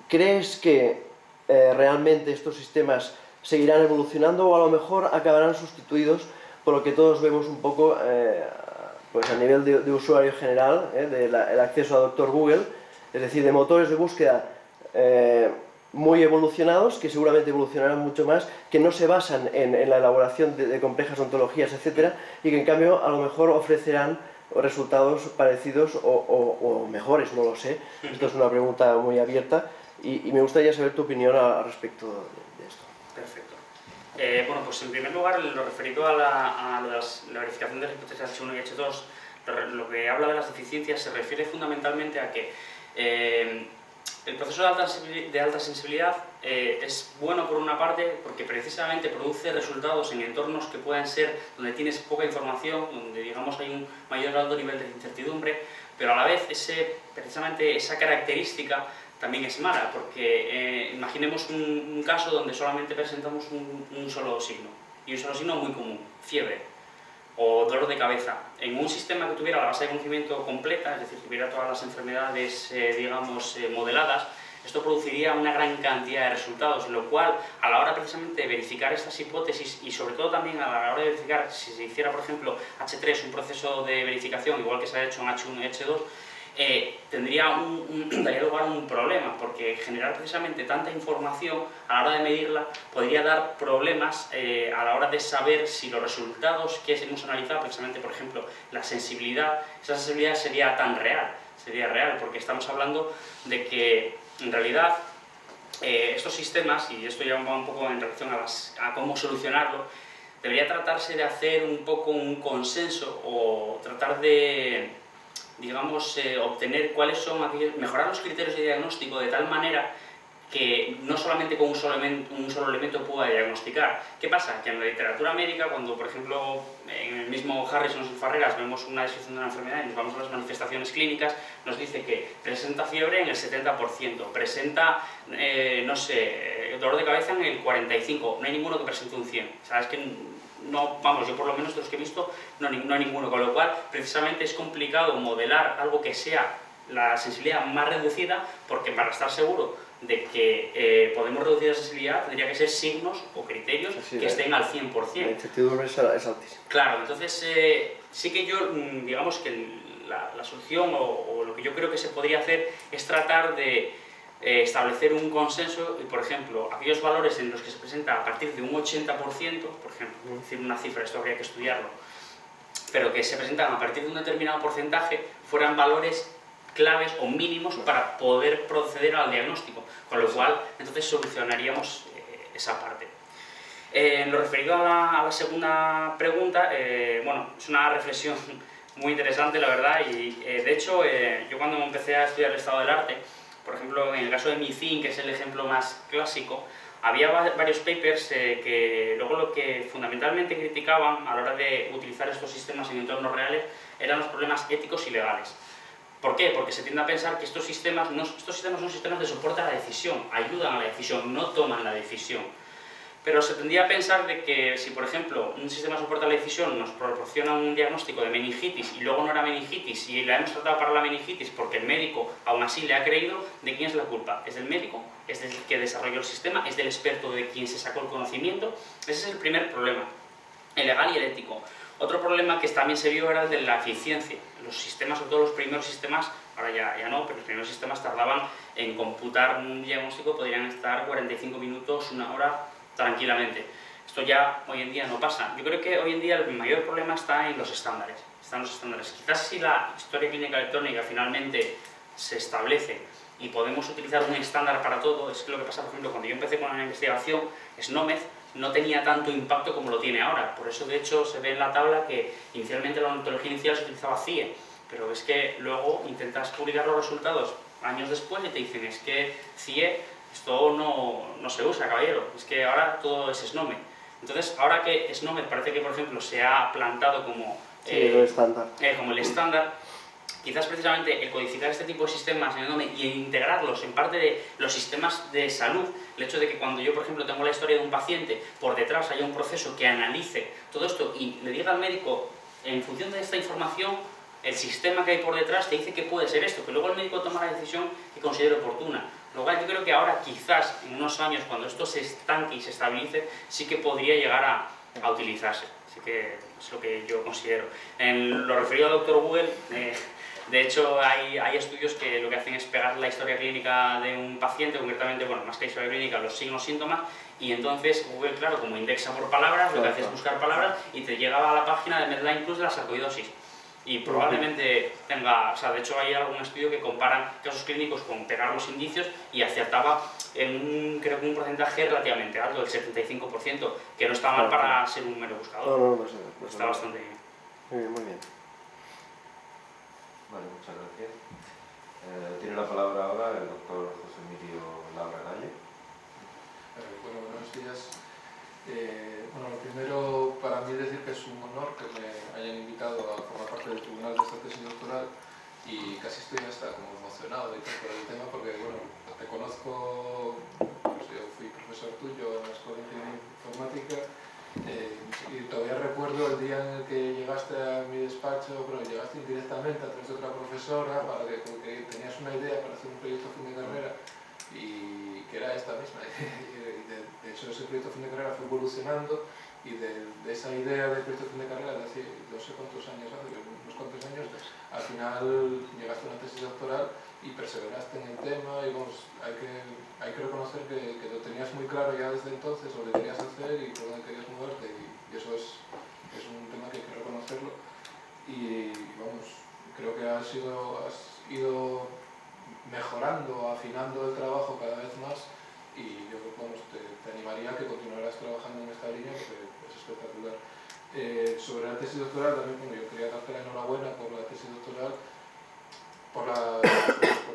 ¿crees que realmente estos sistemas seguirán evolucionando o a lo mejor acabarán sustituidos por lo que todos vemos un poco pues a nivel de usuario general, del acceso a Doctor Google, es decir, de motores de búsqueda muy evolucionados, que seguramente evolucionarán mucho más, que no se basan en la elaboración de complejas ontologías, etcétera, y que en cambio a lo mejor ofrecerán resultados parecidos o mejores, no lo sé. Esto es una pregunta muy abierta y me gustaría saber tu opinión al respecto de esto. Perfecto. Bueno, pues en primer lugar, lo referido a la verificación de las hipótesis H1 y H2, lo que habla de las deficiencias se refiere fundamentalmente a que el proceso de alta sensibilidad es bueno por una parte porque precisamente produce resultados en entornos que pueden ser donde tienes poca información, donde digamos hay un mayor alto nivel de incertidumbre, pero a la vez precisamente esa característica también es mala, porque imaginemos un caso donde solamente presentamos un solo signo, y un solo signo muy común, fiebre o dolor de cabeza. En un sistema que tuviera la base de conocimiento completa, es decir, que tuviera todas las enfermedades, digamos, modeladas, esto produciría una gran cantidad de resultados, lo cual, a la hora precisamente de verificar estas hipótesis y sobre todo también a la hora de verificar, si se hiciera, por ejemplo, H3, un proceso de verificación, igual que se ha hecho en H1 y H2, daría lugar a un problema, porque generar precisamente tanta información a la hora de medirla podría dar problemas a la hora de saber si los resultados que hemos analizado, precisamente por ejemplo la sensibilidad, esa sensibilidad sería real, porque estamos hablando de que en realidad estos sistemas, y esto ya va un poco en relación a cómo solucionarlo, debería tratarse de hacer un poco un consenso o tratar de, digamos, obtener cuáles son aquellos, mejorar los criterios de diagnóstico de tal manera que no solamente con un solo elemento pueda diagnosticar. ¿Qué pasa? Que en la literatura médica, cuando por ejemplo en el mismo Harrison y Farreras vemos una descripción de una enfermedad y nos vamos a las manifestaciones clínicas, nos dice que presenta fiebre en el 70%, presenta, no sé, dolor de cabeza en el 45%, no hay ninguno que presente un 100%. ¿Sabes? Que no, vamos, yo por lo menos de los que he visto no hay ninguno, con lo cual precisamente es complicado modelar algo que sea la sensibilidad más reducida, porque para estar seguro de que podemos reducir la sensibilidad tendría que ser signos o criterios que estén al 100%. La incertidumbre es altísima. Claro, entonces sí que yo, digamos que la solución o lo que yo creo que se podría hacer es tratar de establecer un consenso y, por ejemplo, aquellos valores en los que se presenta a partir de un 80%, por ejemplo, decir una cifra, esto habría que estudiarlo, pero que se presentan a partir de un determinado porcentaje, fueran valores claves o mínimos para poder proceder al diagnóstico, con lo cual entonces solucionaríamos esa parte. En lo referido a la segunda pregunta, bueno, es una reflexión muy interesante, la verdad, y de hecho yo cuando empecé a estudiar el estado del arte, por ejemplo, en el caso de MICIN, que es el ejemplo más clásico, había varios papers que luego lo que fundamentalmente criticaban a la hora de utilizar estos sistemas en entornos reales eran los problemas éticos y legales. ¿Por qué? Porque se tiende a pensar que estos sistemas son sistemas de soporte a la decisión, ayudan a la decisión, no toman la decisión. Pero se tendría a pensar de que si, por ejemplo, un sistema de soporte a la decisión nos proporciona un diagnóstico de meningitis y luego no era meningitis y la hemos tratado para la meningitis porque el médico aún así le ha creído, ¿de quién es la culpa? ¿Es del médico? ¿Es del que desarrolló el sistema? ¿Es del experto de quien se sacó el conocimiento? Ese es el primer problema, el legal y el ético. Otro problema que también se vio era el de la eficiencia. Los sistemas, sobre todo los primeros sistemas, ahora ya no, pero los primeros sistemas tardaban en computar un diagnóstico, podrían estar 45 minutos, una hora, tranquilamente. Esto ya hoy en día no pasa. Yo creo que hoy en día el mayor problema está en los estándares. Quizás si la historia clínica electrónica finalmente se establece y podemos utilizar un estándar para todo, es lo que pasa, por ejemplo, cuando yo empecé con la investigación, SNOMED no tenía tanto impacto como lo tiene ahora. Por eso, de hecho, se ve en la tabla que inicialmente la ontología inicial se utilizaba CIE, pero es que luego intentas publicar los resultados años después y te dicen, es que CIE, esto no se usa, caballero, es que ahora todo es SNOMED. Entonces, ahora que SNOMED parece que, por ejemplo, se ha plantado como el estándar, quizás precisamente el codificar este tipo de sistemas en el nombre y integrarlos en parte de los sistemas de salud, el hecho de que cuando yo, por ejemplo, tengo la historia de un paciente, por detrás haya un proceso que analice todo esto y le diga al médico, en función de esta información, el sistema que hay por detrás te dice que puede ser esto, que luego el médico toma la decisión que considere oportuna. Lo cual yo creo que ahora, quizás, en unos años, cuando esto se estanque y se estabilice, sí que podría llegar a utilizarse. Así que es lo que yo considero. En lo referido al Dr. Google, de hecho, hay estudios que lo que hacen es pegar la historia clínica de un paciente, concretamente, bueno, más que la historia clínica, los signos, síntomas, y entonces Google, claro, como indexa por palabras, lo que hace es buscar palabras y te llega a la página de Medline Plus de la sarcoidosis. Y probablemente tenga, o sea, de hecho hay algún estudio que comparan casos clínicos con pegar los indicios y acertaba en creo que un porcentaje relativamente alto, el 75%, que no está mal para ser un mero buscador. No, está bastante bien. Muy bien. Vale, muchas gracias. Tiene la palabra ahora el doctor José Emilio Labra Galle. Bueno, buenos días. Bueno, lo primero para mí decir que es un honor que me hayan invitado a formar parte del tribunal de esta tesis doctoral y casi estoy hasta como emocionado de por el tema porque, bueno, te conozco, pues yo fui profesor tuyo en la Escuela de Ingeniería Informática y todavía recuerdo el día en el que llegaste a mi despacho, pero llegaste indirectamente a través de otra profesora porque tenías una idea para hacer un proyecto fin de carrera y que era esta misma. De hecho, ese proyecto fin de carrera fue evolucionando y de esa idea de proyecto fin de carrera de hace no sé cuántos años, unos cuantos años, al final llegaste a una tesis doctoral y perseveraste en el tema y vamos, hay que reconocer que lo tenías muy claro ya desde entonces, lo que querías hacer y por dónde querías moverte y eso es un tema que hay que reconocerlo y vamos, creo que has ido mejorando, afinando el trabajo cada vez más y yo vamos, te animaría a que continuaras trabajando en esta línea porque es espectacular. Sobre la tesis doctoral también, bueno, yo quería darte la enhorabuena por la tesis doctoral, por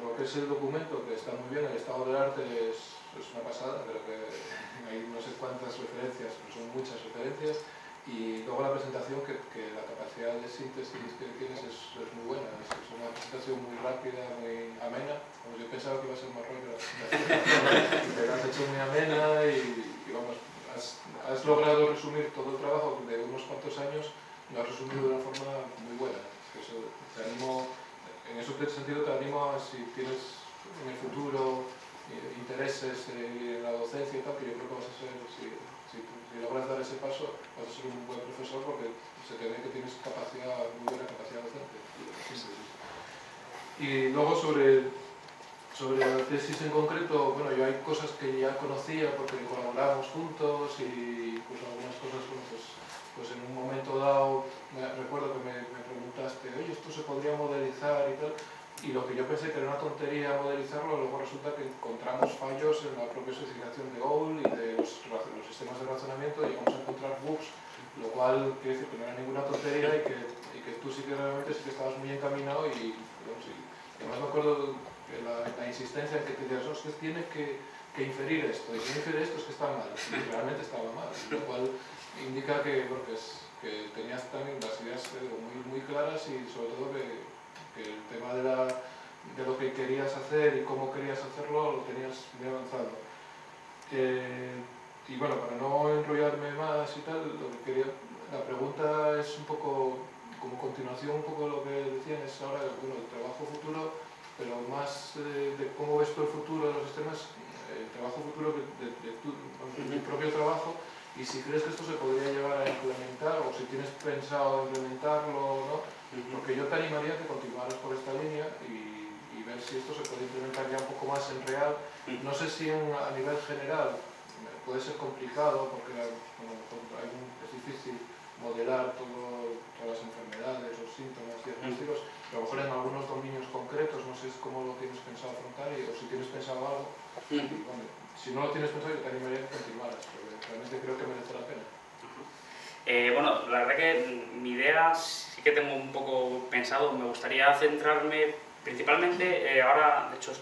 lo que es el documento, que está muy bien, el estado del arte es una pasada, creo que hay no sé cuántas referencias, pero son muchas referencias, y luego la presentación, que la capacidad de síntesis que tienes es muy buena, es una presentación muy rápida, muy amena. Como yo pensaba que iba a ser más rollo la presentación, te la has hecho muy amena y vamos, has logrado resumir todo el trabajo de unos cuantos años, lo has resumido de una forma muy buena. Eso, te animo, en ese sentido te animo a, si tienes en el futuro intereses en la docencia y tal, que yo creo que vas a ser, si logras dar ese paso, vas a ser un buen profesor, porque se te ve que tienes muy buena capacidad docente. Y luego sobre la tesis en concreto, bueno, yo hay cosas que ya conocía porque colaborábamos juntos y pues algunas cosas, bueno, pues en un momento dado, recuerdo que me preguntaste, oye, esto se podría modelizar y tal, y lo que yo pensé que era una tontería modelizarlo, luego resulta que encontramos fallos en la propia especificación de Gould y de los sistemas de razonamiento, y llegamos a encontrar bugs, lo cual quiere decir que no era ninguna tontería y que tú sí que realmente sí que estabas muy encaminado y, bueno, sí. Además me acuerdo que la insistencia en que te decías, no, es que tienes que inferir esto, y si no infiere esto es que está mal, y realmente estaba mal, lo cual indica que, bueno, que tenías también las ideas muy claras, y sobre todo que el tema de lo que querías hacer y cómo querías hacerlo lo tenías muy avanzado. Y bueno, para no enrollarme más y tal, la pregunta es un poco, como continuación un poco de lo que decían, es ahora, bueno, el trabajo futuro, pero más de cómo ves tú el futuro de los sistemas, el trabajo futuro de tu propio trabajo, y si crees que esto se podría llegar a implementar, o si tienes pensado implementarlo o no, porque yo te animaría a que continuaras por esta línea y ver si esto se puede implementar ya un poco más en real. No sé si a nivel general puede ser complicado, porque bueno, es difícil modelar todas las enfermedades, los síntomas diagnósticos, pero a lo mejor en algunos dominios concretos, no sé cómo lo tienes pensado afrontar, o si tienes pensado algo. Y, bueno, si no lo tienes pensado, yo te animaría a que continuaras, porque realmente creo que merece la pena. Bueno, la verdad que mi idea sí que tengo un poco pensado. Me gustaría centrarme principalmente, ahora, de hecho,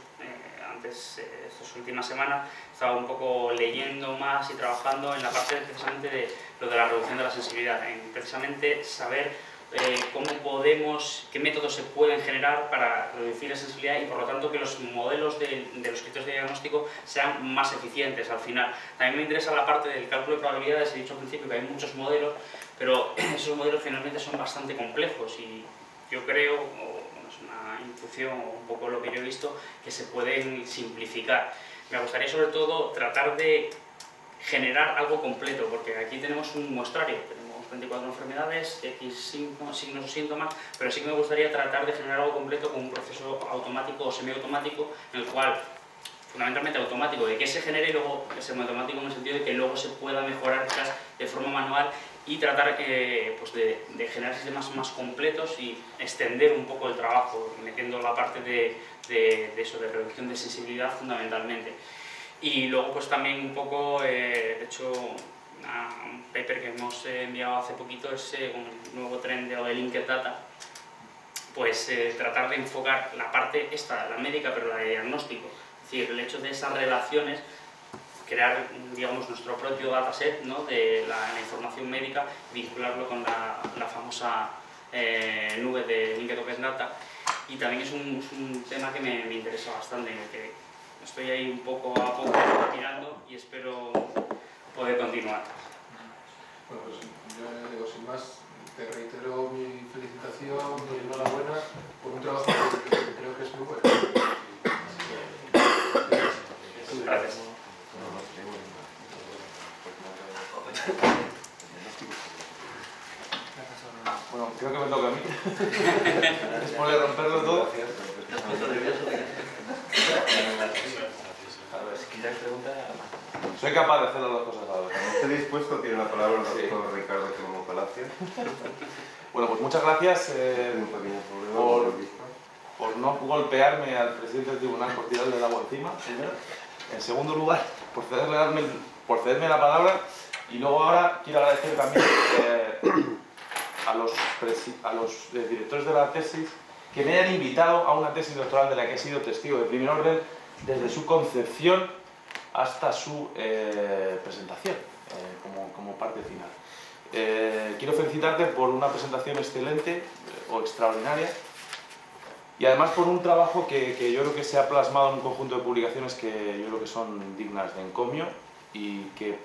estas últimas semanas, estaba un poco leyendo más y trabajando en la parte precisamente de lo de la reducción de la sensibilidad, en precisamente saber cómo podemos, qué métodos se pueden generar para reducir la sensibilidad y por lo tanto que los modelos de los criterios de diagnóstico sean más eficientes al final. También me interesa la parte del cálculo de probabilidades. He dicho al principio que hay muchos modelos, pero esos modelos generalmente son bastante complejos y yo creo, bueno, es una intuición o un poco lo que yo he visto, que se pueden simplificar. Me gustaría sobre todo tratar de generar algo completo, porque aquí tenemos un muestrario, 24 enfermedades, X signos o síntomas, pero sí que me gustaría tratar de generar algo completo con un proceso automático o semiautomático, en el cual, fundamentalmente automático, de que se genere, y luego semiautomático en el sentido de que luego se pueda mejorar quizás de forma manual, y tratar pues de generar sistemas más completos y extender un poco el trabajo, metiendo la parte de eso, de reducción de sensibilidad fundamentalmente. Y luego pues también un poco, de hecho, un paper que hemos enviado hace poquito es con el nuevo trend de Linked Data, pues tratar de enfocar la parte esta, la médica, pero la de diagnóstico, es decir, el hecho de esas relaciones, crear, digamos, nuestro propio dataset, ¿no?, de la información médica, vincularlo con la famosa nube de Linked Open Data, y también es un tema que me interesa bastante, en el que estoy ahí un poco a poco tirando y espero poder continuar. Bueno, pues yo digo, sin más, te reitero mi felicitación y enhorabuena por un trabajo que creo que es muy bueno. Gracias. Bueno, creo que me toca a mí. Después de romperlo todo. Soy capaz de hacer las dos cosas a la vez. Cuando esté dispuesto, tiene la palabra el doctor Ricardo Colombo Palacio. Bueno, pues muchas gracias Un pequeño problema por no golpearme al presidente del tribunal por tirarle el agua encima, primero. En segundo lugar, por cederme la palabra. Y luego ahora quiero agradecer también a los directores de la tesis que me hayan invitado a una tesis doctoral de la que he sido testigo de primer orden desde su concepción hasta su presentación como parte final. Quiero felicitarte por una presentación excelente o extraordinaria y además por un trabajo que yo creo que se ha plasmado en un conjunto de publicaciones que yo creo que son dignas de encomio y que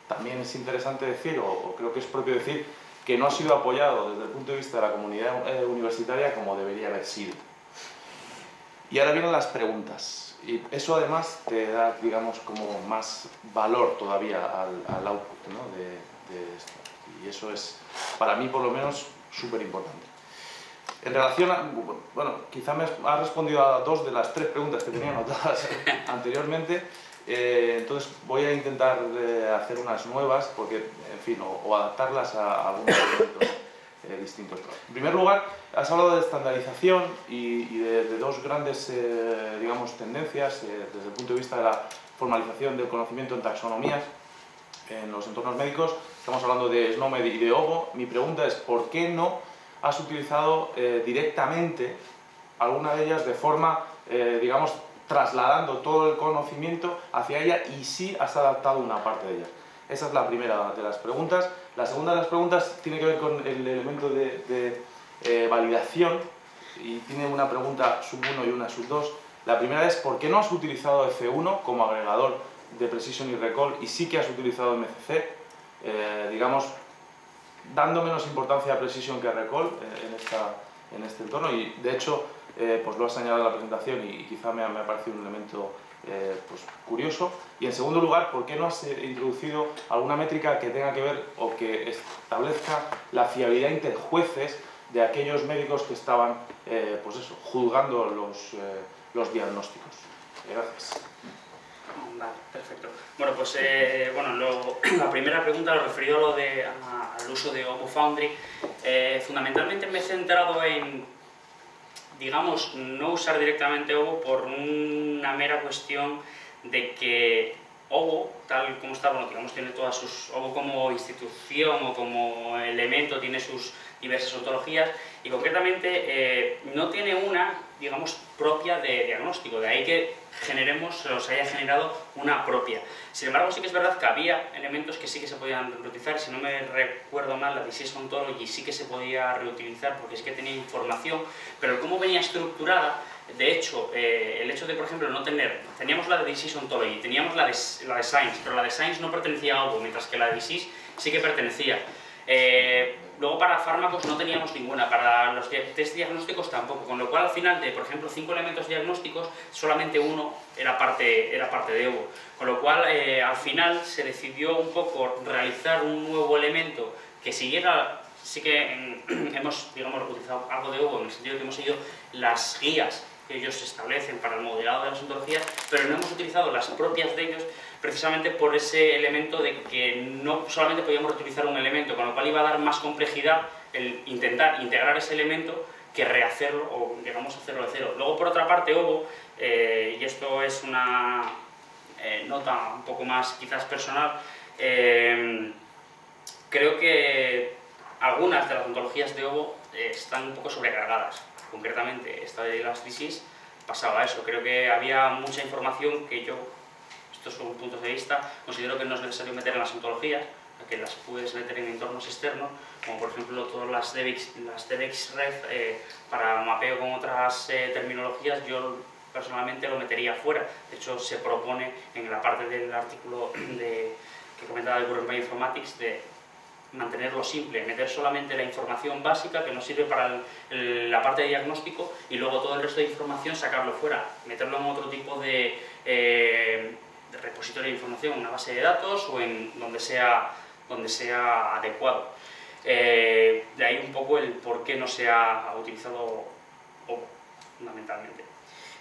también es interesante decir, o creo que es propio decir, que no ha sido apoyado desde el punto de vista de la comunidad universitaria como debería haber sido. Y ahora vienen las preguntas. Y eso además te da, digamos, como más valor todavía al output, ¿no? de esto. Y eso es, para mí por lo menos, súper importante. En relación a, bueno, quizá me has respondido a 2 de las 3 preguntas que tenía anotadas anteriormente, entonces voy a intentar hacer unas nuevas, porque, en fin, o adaptarlas a algunos elementos distintos. En primer lugar, has hablado de estandarización y de 2 grandes, digamos, tendencias desde el punto de vista de la formalización del conocimiento en taxonomías en los entornos médicos. Estamos hablando de SNOMED y de OGO. Mi pregunta es, ¿por qué no has utilizado directamente alguna de ellas de forma, digamos, trasladando todo el conocimiento hacia ella y sí has adaptado una parte de ellas? Esa es la primera de las preguntas. La segunda de las preguntas tiene que ver con el elemento de validación y tiene una pregunta sub 1 y una sub 2. La primera es, ¿por qué no has utilizado F1 como agregador de Precision y Recall y sí que has utilizado MCC? Digamos, dando menos importancia a Precision que a Recall en este entorno y de hecho pues lo has señalado en la presentación y quizá me ha parecido un elemento pues curioso. Y en segundo lugar, ¿por qué no has introducido alguna métrica que tenga que ver o que establezca la fiabilidad interjueces de aquellos médicos que estaban pues eso, juzgando los diagnósticos? Gracias. Vale, perfecto. Bueno, pues la primera pregunta, lo referido a al uso de OGO Foundry, fundamentalmente me he centrado en, digamos, no usar directamente OGO por una mera cuestión de que OGO, tal como está, bueno, digamos, tiene todas sus... OGO como institución o como elemento tiene sus diversas ontologías y concretamente no tiene una, digamos, propia de diagnóstico, de ahí que se haya generado una propia. Sin embargo, sí que es verdad que había elementos que sí que se podían reutilizar, si no me recuerdo mal, la Disease Ontology sí que se podía reutilizar porque es que tenía información, pero cómo venía estructurada, de hecho, el hecho de, por ejemplo, no teníamos la de Disease Ontology, teníamos la de Science, pero la de Science no pertenecía a OGO, mientras que la de Disease sí que pertenecía. Luego para fármacos no teníamos ninguna, para los test diagnósticos tampoco, con lo cual al final de, por ejemplo, 5 elementos diagnósticos, solamente uno era parte de OGO. Con lo cual al final se decidió un poco realizar un nuevo elemento que siguiera, sí que hemos, digamos, utilizado algo de OGO en el sentido de que hemos seguido las guías que ellos establecen para el modelado de las ontologías, pero no hemos utilizado las propias de ellos precisamente por ese elemento de que no solamente podíamos reutilizar un elemento, con lo cual iba a dar más complejidad el intentar integrar ese elemento que rehacerlo o, digamos, hacerlo de cero. Luego, por otra parte, OGO, y esto es una nota un poco más quizás personal, creo que algunas de las ontologías de OGO están un poco sobrecargadas. Concretamente, esta de las Disease pasaba eso. Creo que había mucha información que yo, estos son puntos de vista, considero que no es necesario meter en las ontologías, que las puedes meter en entornos externos, como por ejemplo todas las DevX-Ref para mapeo con otras terminologías, yo personalmente lo metería fuera. De hecho, se propone en la parte del artículo que comentaba de Current Bioinformatics de mantenerlo simple, meter solamente la información básica que nos sirve para la parte de diagnóstico y luego todo el resto de información sacarlo fuera, meterlo en otro tipo de repositorio de información, una base de datos o en donde sea adecuado. De ahí un poco el por qué no se ha utilizado OGO, fundamentalmente.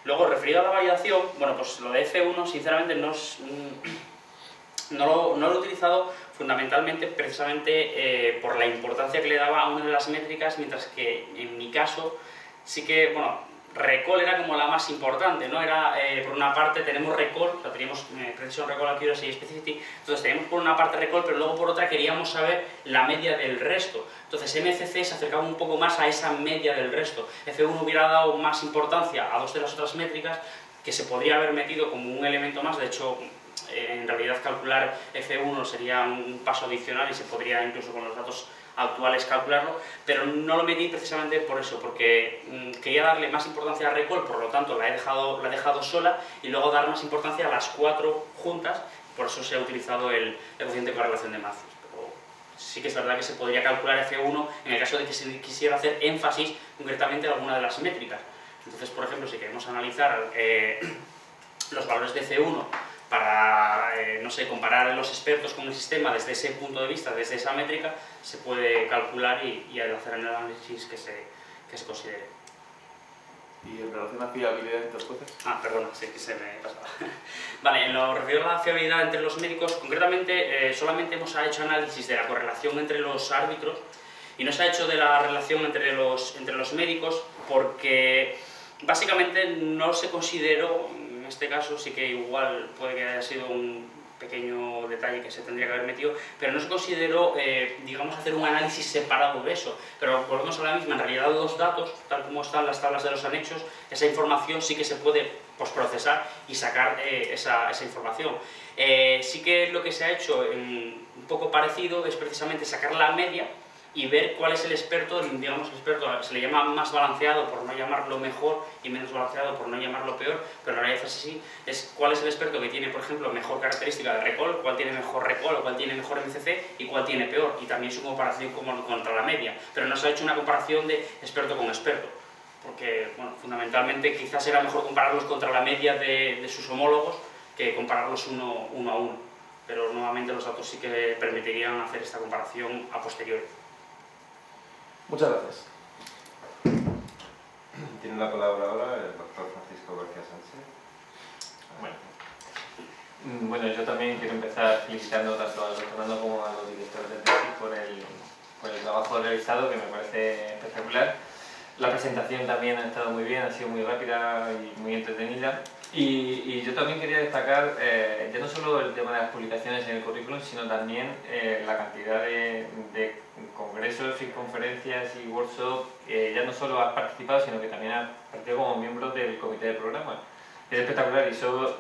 Luego, referido a la validación, bueno, pues lo de F1 sinceramente no lo he utilizado fundamentalmente precisamente por la importancia que le daba a una de las métricas, mientras que en mi caso sí que, bueno, recall era como la más importante, ¿no? Era, por una parte tenemos recall, o sea, teníamos precision recall accuracy y specificity, entonces teníamos por una parte recall, pero luego por otra queríamos saber la media del resto. Entonces MCC se acercaba un poco más a esa media del resto. F1 hubiera dado más importancia a dos de las otras métricas que se podría haber metido como un elemento más. De hecho, en realidad calcular F1 sería un paso adicional y se podría incluso con los datos actuales calcularlo, pero no lo metí precisamente por eso, porque quería darle más importancia a recall, por lo tanto la he dejado sola, y luego dar más importancia a las 4 juntas, por eso se ha utilizado el cociente de correlación de Matthews. Pero sí que es verdad que se podría calcular F1 en el caso de que se quisiera hacer énfasis concretamente en alguna de las métricas. Entonces, por ejemplo, si queremos analizar los valores de C1 para, no sé, comparar los expertos con el sistema desde ese punto de vista, desde esa métrica, se puede calcular y hacer el análisis que se considere. ¿Y en relación a fiabilidad entre los jueces? Ah, perdona, sí que se me pasaba. Vale, en lo referido a la fiabilidad entre los médicos, concretamente solamente hemos hecho análisis de la correlación entre los árbitros y no se ha hecho de la relación entre los médicos porque básicamente no se consideró. En este caso sí que igual puede que haya sido un pequeño detalle que se tendría que haber metido, pero no se consideró, digamos, hacer un análisis separado de eso. Pero volvemos a la misma, en realidad los datos, tal como están las tablas de los anexos, esa información sí que se puede postprocesar y sacar esa información. Sí que lo que se ha hecho un poco parecido es precisamente sacar la media y ver cuál es el experto, digamos, el experto se le llama más balanceado por no llamarlo mejor y menos balanceado por no llamarlo peor, pero en realidad es así, es cuál es el experto que tiene, por ejemplo, mejor característica de recall, cuál tiene mejor recall o cuál tiene mejor MCC y cuál tiene peor, y también su comparación contra la media, pero no se ha hecho una comparación de experto con experto, porque, bueno, fundamentalmente quizás era mejor compararlos contra la media de sus homólogos que compararlos uno a uno, pero nuevamente los datos sí que permitirían hacer esta comparación a posteriori. Muchas gracias. Tiene la palabra ahora el doctor Francisco García Sánchez. Bueno, yo también quiero empezar felicitando tanto al doctor Fernando como a los directores de tesis por el trabajo realizado, que me parece espectacular. La presentación también ha estado muy bien, ha sido muy rápida y muy entretenida. Y yo también quería destacar ya no solo el tema de las publicaciones en el currículum, sino también la cantidad de congresos y conferencias y workshops que ya no solo has participado, sino que también has participado como miembro del comité de programa. Es espectacular y eso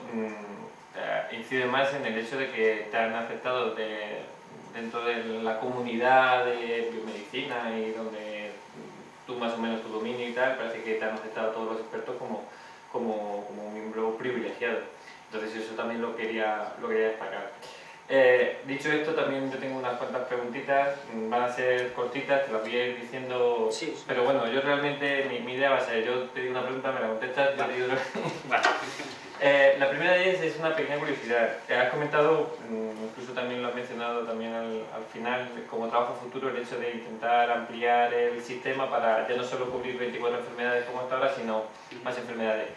incide más en el hecho de que te han aceptado dentro de la comunidad de biomedicina y donde tú más o menos tu dominio y tal, parece que te han aceptado a todos los expertos como un miembro privilegiado. Entonces eso también lo quería destacar. Dicho esto, también yo tengo unas cuantas preguntitas, van a ser cortitas, te las voy a ir diciendo, sí. Pero bueno, yo realmente, mi idea va a ser, yo te digo una pregunta, me la contestas, yo te digo otra. La primera de ellas es una pequeña curiosidad. Has comentado, incluso también lo has mencionado también al final, como trabajo futuro, el hecho de intentar ampliar el sistema para ya no solo cubrir 24 enfermedades como hasta ahora, sino más enfermedades.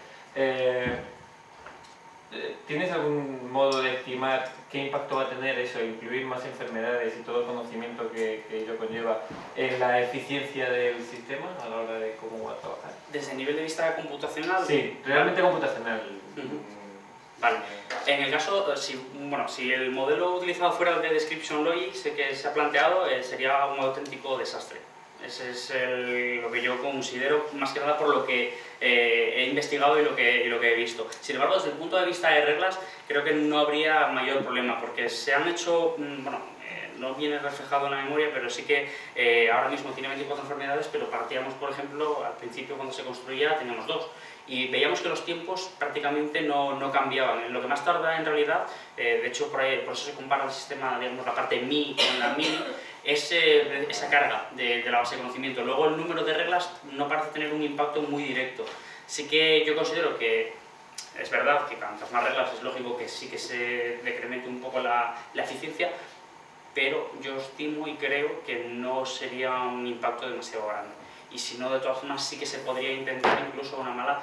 ¿Tienes algún modo de estimar qué impacto va a tener eso, incluir más enfermedades y todo el conocimiento que ello conlleva en la eficiencia del sistema a la hora de cómo va a trabajar? ¿Desde el nivel de vista computacional? Sí, realmente computacional. Vale. En el caso, si el modelo utilizado fuera de Description Logic que se ha planteado, sería un auténtico desastre. Ese es lo que yo considero, más que nada por lo que he investigado y lo que he visto. Sin embargo, desde el punto de vista de reglas, creo que no habría mayor problema, porque se han hecho, no viene reflejado en la memoria, pero sí que ahora mismo tiene 24 enfermedades, pero partíamos, por ejemplo, al principio cuando se construía teníamos 2. Y veíamos que los tiempos prácticamente no cambiaban. Lo que más tarda en realidad, de hecho por eso se compara el sistema, digamos, la parte MI con la MINI, es esa carga de la base de conocimiento. Luego el número de reglas no parece tener un impacto muy directo. Sí que yo considero que es verdad que cuantas más reglas es lógico que sí que se decremente un poco la eficiencia, pero yo estimo y creo que no sería un impacto demasiado grande. Y si no, de todas formas sí que se podría intentar incluso una mala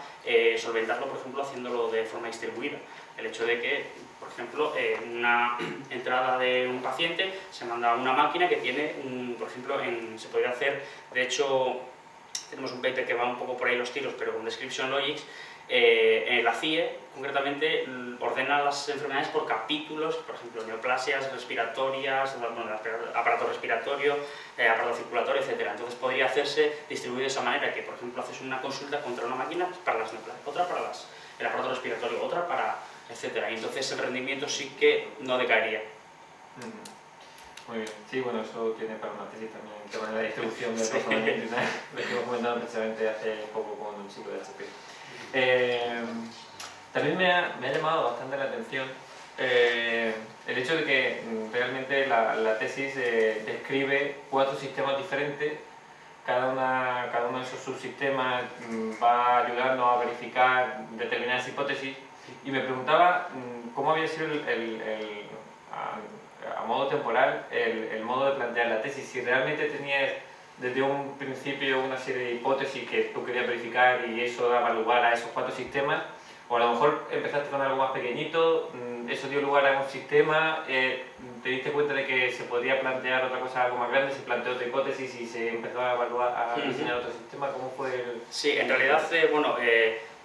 solventarlo, por ejemplo, haciéndolo de forma distribuida. El hecho de que, por ejemplo, una entrada de un paciente se manda a una máquina que tiene, por ejemplo, se podría hacer, de hecho, tenemos un paper que va un poco por ahí los tiros, pero con Description Logics. La CIE, concretamente, ordena las enfermedades por capítulos, por ejemplo, neoplasias respiratorias, bueno, aparato respiratorio, aparato circulatorio, etc. Entonces podría hacerse distribuido de esa manera, que por ejemplo haces una consulta contra una máquina para las neoplasias, otra para el aparato respiratorio, otra para, etc. Y entonces el rendimiento sí que no decaería. Muy bien. Sí, bueno, eso tiene para una tesis también el tema de la distribución del razonamiento intestinal, lo que hemos comentado precisamente hace poco con un chico de HP. También me ha llamado bastante la atención el hecho de que realmente la tesis describe 4 sistemas diferentes. Cada uno de esos subsistemas va ayudando a verificar determinadas hipótesis, y me preguntaba cómo había sido a modo temporal el modo de plantear la tesis, si realmente tenías desde un principio una serie de hipótesis que tú querías verificar y eso daba lugar a esos 4 sistemas, o a lo mejor empezaste con algo más pequeñito, eso dio lugar a un sistema, te diste cuenta de que se podía plantear otra cosa algo más grande, se planteó otra hipótesis y se empezó a evaluar, a diseñar otro sistema. ¿Cómo fue el...? Sí, en realidad, bueno,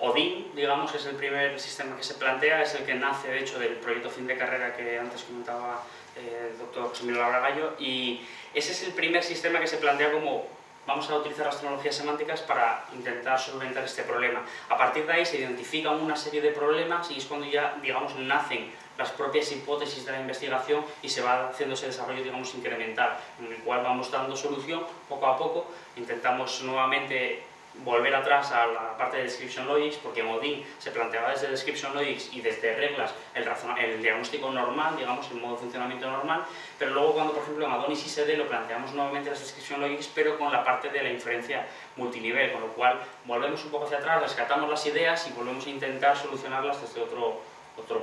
Odin, digamos, es el primer sistema que se plantea, es el que nace, de hecho, del proyecto fin de carrera que antes comentaba el doctor José Miguel Labragallo, y ese es el primer sistema que se plantea como vamos a utilizar las tecnologías semánticas para intentar solventar este problema. A partir de ahí se identifican una serie de problemas y es cuando ya, digamos, nacen las propias hipótesis de la investigación y se va haciendo ese desarrollo, digamos, incremental, en el cual vamos dando solución poco a poco. Intentamos nuevamente volver atrás a la parte de Description Logics, porque en Odin se planteaba desde Description Logics y desde reglas el diagnóstico normal, digamos, el modo de funcionamiento normal, pero luego cuando, por ejemplo, en Adonis y SD lo planteamos nuevamente las Description Logics, pero con la parte de la inferencia multinivel, con lo cual volvemos un poco hacia atrás, rescatamos las ideas y volvemos a intentar solucionarlas desde otro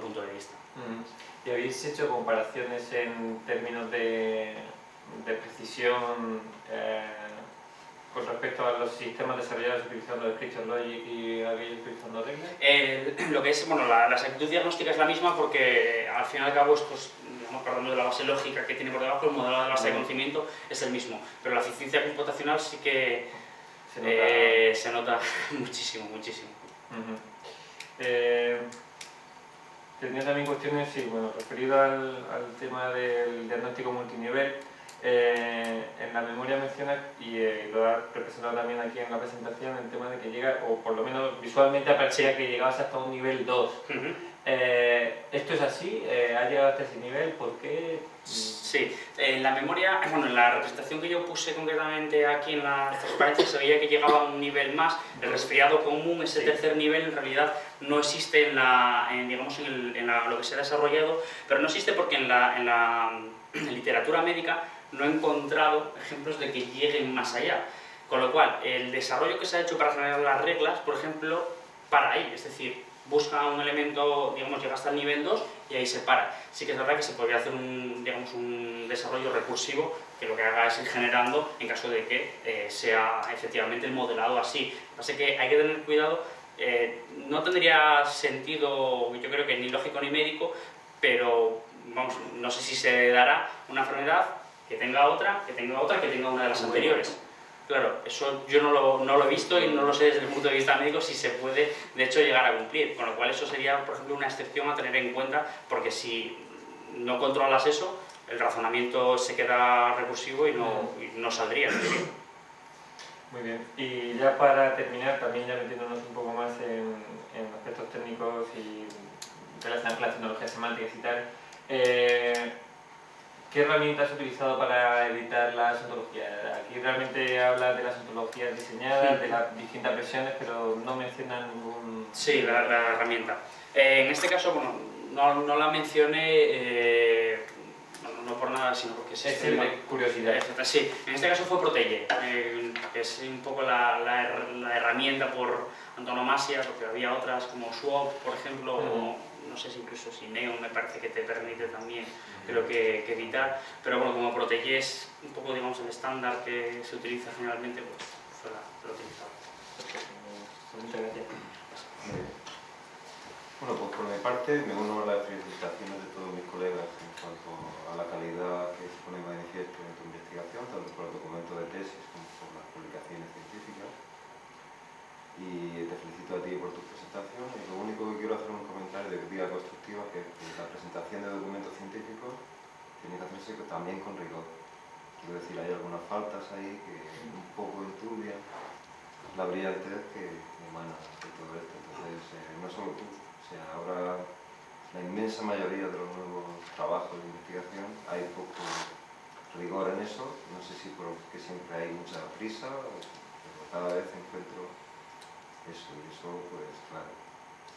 punto de vista. ¿Y habéis hecho comparaciones en términos de precisión con respecto a los sistemas desarrollados utilizando Description Logic y aquellos utilizando reglas? Lo que es, bueno, la exactitud diagnóstica es la misma porque al fin y al cabo, digamos, partiendo de la base lógica que tiene por debajo, el modelo de base de conocimiento es el mismo, pero la eficiencia computacional sí que se nota muchísimo, muchísimo. Tenía también cuestiones, sí, bueno, referido al tema del diagnóstico multinivel. En la memoria mencionas, y lo has representado también aquí en la presentación, el tema de que llega, o por lo menos visualmente aparecía que llegabas hasta un nivel 2. ¿Esto es así? ¿Ha llegado hasta ese nivel? ¿Por qué? Sí, en la memoria, bueno, en la representación que yo puse concretamente aquí en las transparencias se veía que llegaba a un nivel más. El resfriado común, ese tercer nivel, en realidad no existe en lo que se ha desarrollado, pero no existe porque en la literatura médica no he encontrado ejemplos de que lleguen más allá. Con lo cual, el desarrollo que se ha hecho para generar las reglas, por ejemplo, para ahí, es decir, busca un elemento, digamos, llega hasta el nivel 2 y ahí se para. Sí que es verdad que se podría hacer un desarrollo recursivo que lo que haga es ir generando en caso de que sea efectivamente el modelado así. Lo que pasa es que hay que tener cuidado, no tendría sentido, yo creo que ni lógico ni médico, pero vamos, no sé si se dará una enfermedad que tenga otra, que tenga una de las anteriores. Claro, eso yo no lo he visto y no lo sé desde el punto de vista médico si se puede, de hecho, llegar a cumplir. Con lo cual eso sería, por ejemplo, una excepción a tener en cuenta, porque si no controlas eso, el razonamiento se queda recursivo y no saldría. Muy bien. Y ya para terminar, también ya metiéndonos un poco más en aspectos técnicos y relacionados con las tecnologías semánticas y tal, ¿qué herramientas has utilizado para editar las ontologías? Aquí realmente habla de las ontologías diseñadas, de las distintas versiones, pero no menciona ningún... Sí, la herramienta. En este caso, bueno, no la mencioné, no por nada, sino porque es de curiosidad. Sí, en este caso fue Protege, que es un poco la herramienta por antonomasia, porque había otras como Swap, por ejemplo, o no sé si incluso si Neon me parece que te permite también, creo que editar, pero bueno, como Protege es un poco, digamos, el estándar que se utiliza generalmente, pues fue lo utilizado. Muchas gracias. Bueno, pues por mi parte me uno a las felicitaciones de todos mis colegas en cuanto a la calidad que se pone en manifiesto en tu investigación, tanto por el documento de tesis como por las publicaciones científicas. y te felicito a ti por tu presentación. Y lo único que quiero hacer un comentario de crítica constructiva, que la presentación de documentos científicos tiene que hacerse también con rigor. Quiero decir, hay algunas faltas ahí que un poco enturbian la brillantez que emana de todo esto. Entonces, no solo tú, o sea, ahora la inmensa mayoría de los nuevos trabajos de investigación hay poco rigor en eso, no sé si porque siempre hay mucha prisa, pero cada vez encuentro eso, y eso pues claro,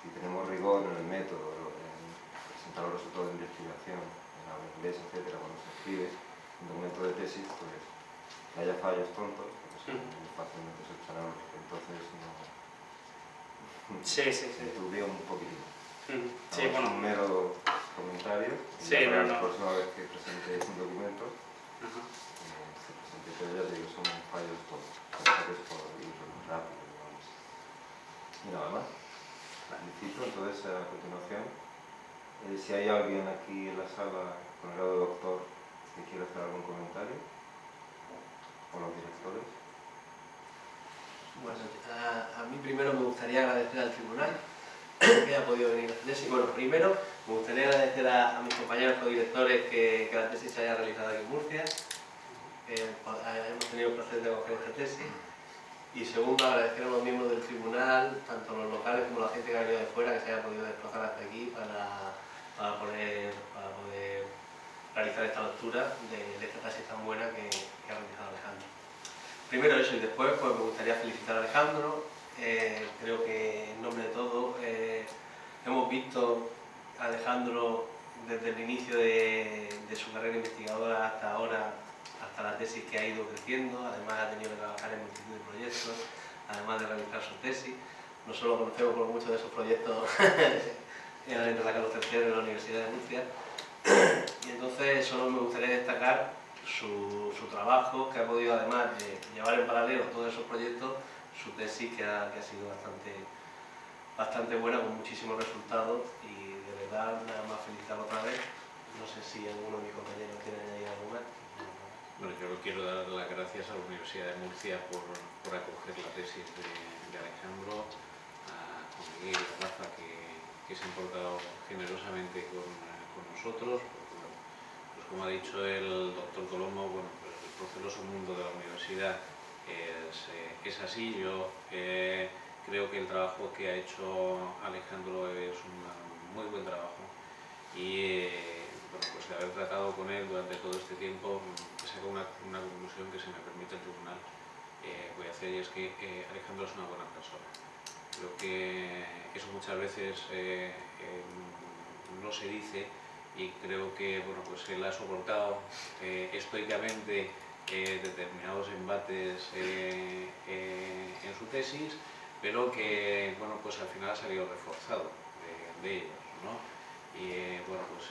si tenemos rigor en el método, en presentar los resultados de investigación, en la inglés, etcétera, cuando se escribe un documento de tesis, pues que haya fallos tontos, porque son muy fácilmente subsanables, entonces no... Sí. Me turbia un poquitín. Sí, bueno. Un mero comentario, y Sí, para no. la próxima vez que presente un documento, se presente, pero ya digo, son fallos tontos, es por ir rápido, digamos. Y nada más. Felicito, entonces a continuación, si hay alguien aquí en la sala con el grado de doctor que quiera hacer algún comentario, o los directores. Bueno, a mí primero me gustaría agradecer al tribunal que haya podido venir a la tesis. Bueno, primero me gustaría agradecer a mis compañeros codirectores que la tesis se haya realizado aquí en Murcia. Hemos tenido el placer de acoger esta tesis. Y segundo, agradecer a los miembros del tribunal, tanto los locales como la gente que ha venido de fuera, que se haya podido desplazar hasta aquí para poder realizar esta lectura de esta tesis tan buena que ha realizado Alejandro. Primero eso, y después pues, me gustaría felicitar a Alejandro. Creo que en nombre de todos hemos visto a Alejandro desde el inicio de su carrera investigadora hasta ahora, hasta la tesis que ha ido creciendo. Además ha tenido que trabajar en multitud de proyectos, además de realizar su tesis. Nosotros lo conocemos por muchos de esos proyectos en la Carlos III de la Universidad de Murcia. Y entonces solo me gustaría destacar su trabajo, que ha podido además de llevar en paralelo todos esos proyectos, su tesis que ha sido bastante buena, con muchísimos resultados, y de verdad nada más felicitarlo otra vez. No sé si alguno de mis compañeros quiere añadir algo más. Bueno, yo quiero dar las gracias a la Universidad de Murcia por acoger la tesis de Alejandro, a Juan Miguel y a Rafa, que se han portado generosamente con nosotros. Porque, bueno, pues como ha dicho el doctor Colombo, bueno, pues el proceloso mundo de la universidad es así. Yo creo que el trabajo que ha hecho Alejandro es un muy buen trabajo, y bueno, pues de haber tratado con él durante todo este tiempo, saco una conclusión que, si me permite el tribunal, voy a hacer, y es que Alejandro es una buena persona. Creo que eso muchas veces no se dice, y creo que bueno, pues él ha soportado estoicamente determinados embates en su tesis, pero que bueno, pues al final ha salido reforzado de ellos, ¿no? Y bueno, pues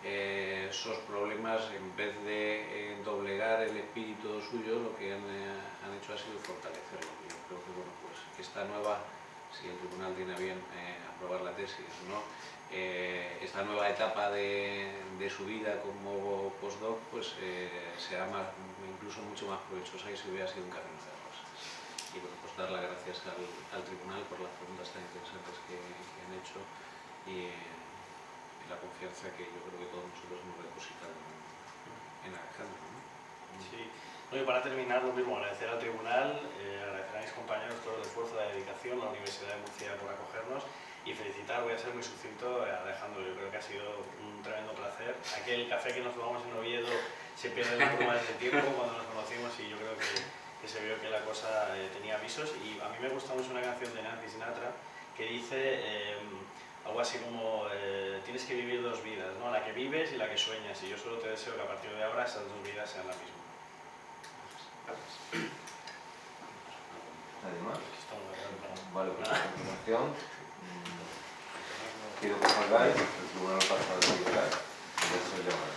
esos problemas, en vez de doblegar el espíritu suyo, lo que han hecho ha sido fortalecerlo. Yo creo que bueno, pues esta nueva, si el tribunal tiene a bien aprobar la tesis, ¿no? Esta nueva etapa de su vida como postdoc, pues será incluso mucho más provechosa que si hubiera sido un camino de rosas. Y bueno, pues dar las gracias al tribunal por las preguntas tan interesantes que han hecho, y la confianza que yo creo que todos nosotros hemos depositado en Alejandro, ¿no? Sí. Bueno, y para terminar, lo mismo, agradecer al tribunal, agradecer a mis compañeros todo el esfuerzo, la dedicación, a la Universidad de Murcia por acogernos, y felicitar, voy a ser muy sucinto, a Alejandro. Yo creo que ha sido un tremendo placer. Aquel café que nos tomamos en Oviedo se pierde la bruma desde tiempo cuando nos conocimos, y yo creo que se vio que la cosa tenía avisos. Y a mí me gusta mucho una canción de Nancy Sinatra que dice algo así como tienes que vivir dos vidas, ¿no? La que vives y la que sueñas, y yo solo te deseo que a partir de ahora esas dos vidas sean la misma. Gracias. ¿Nadie más? Vale, pues a continuación pido que salgáis, el tribunal pasa a deliberar y ya se llama.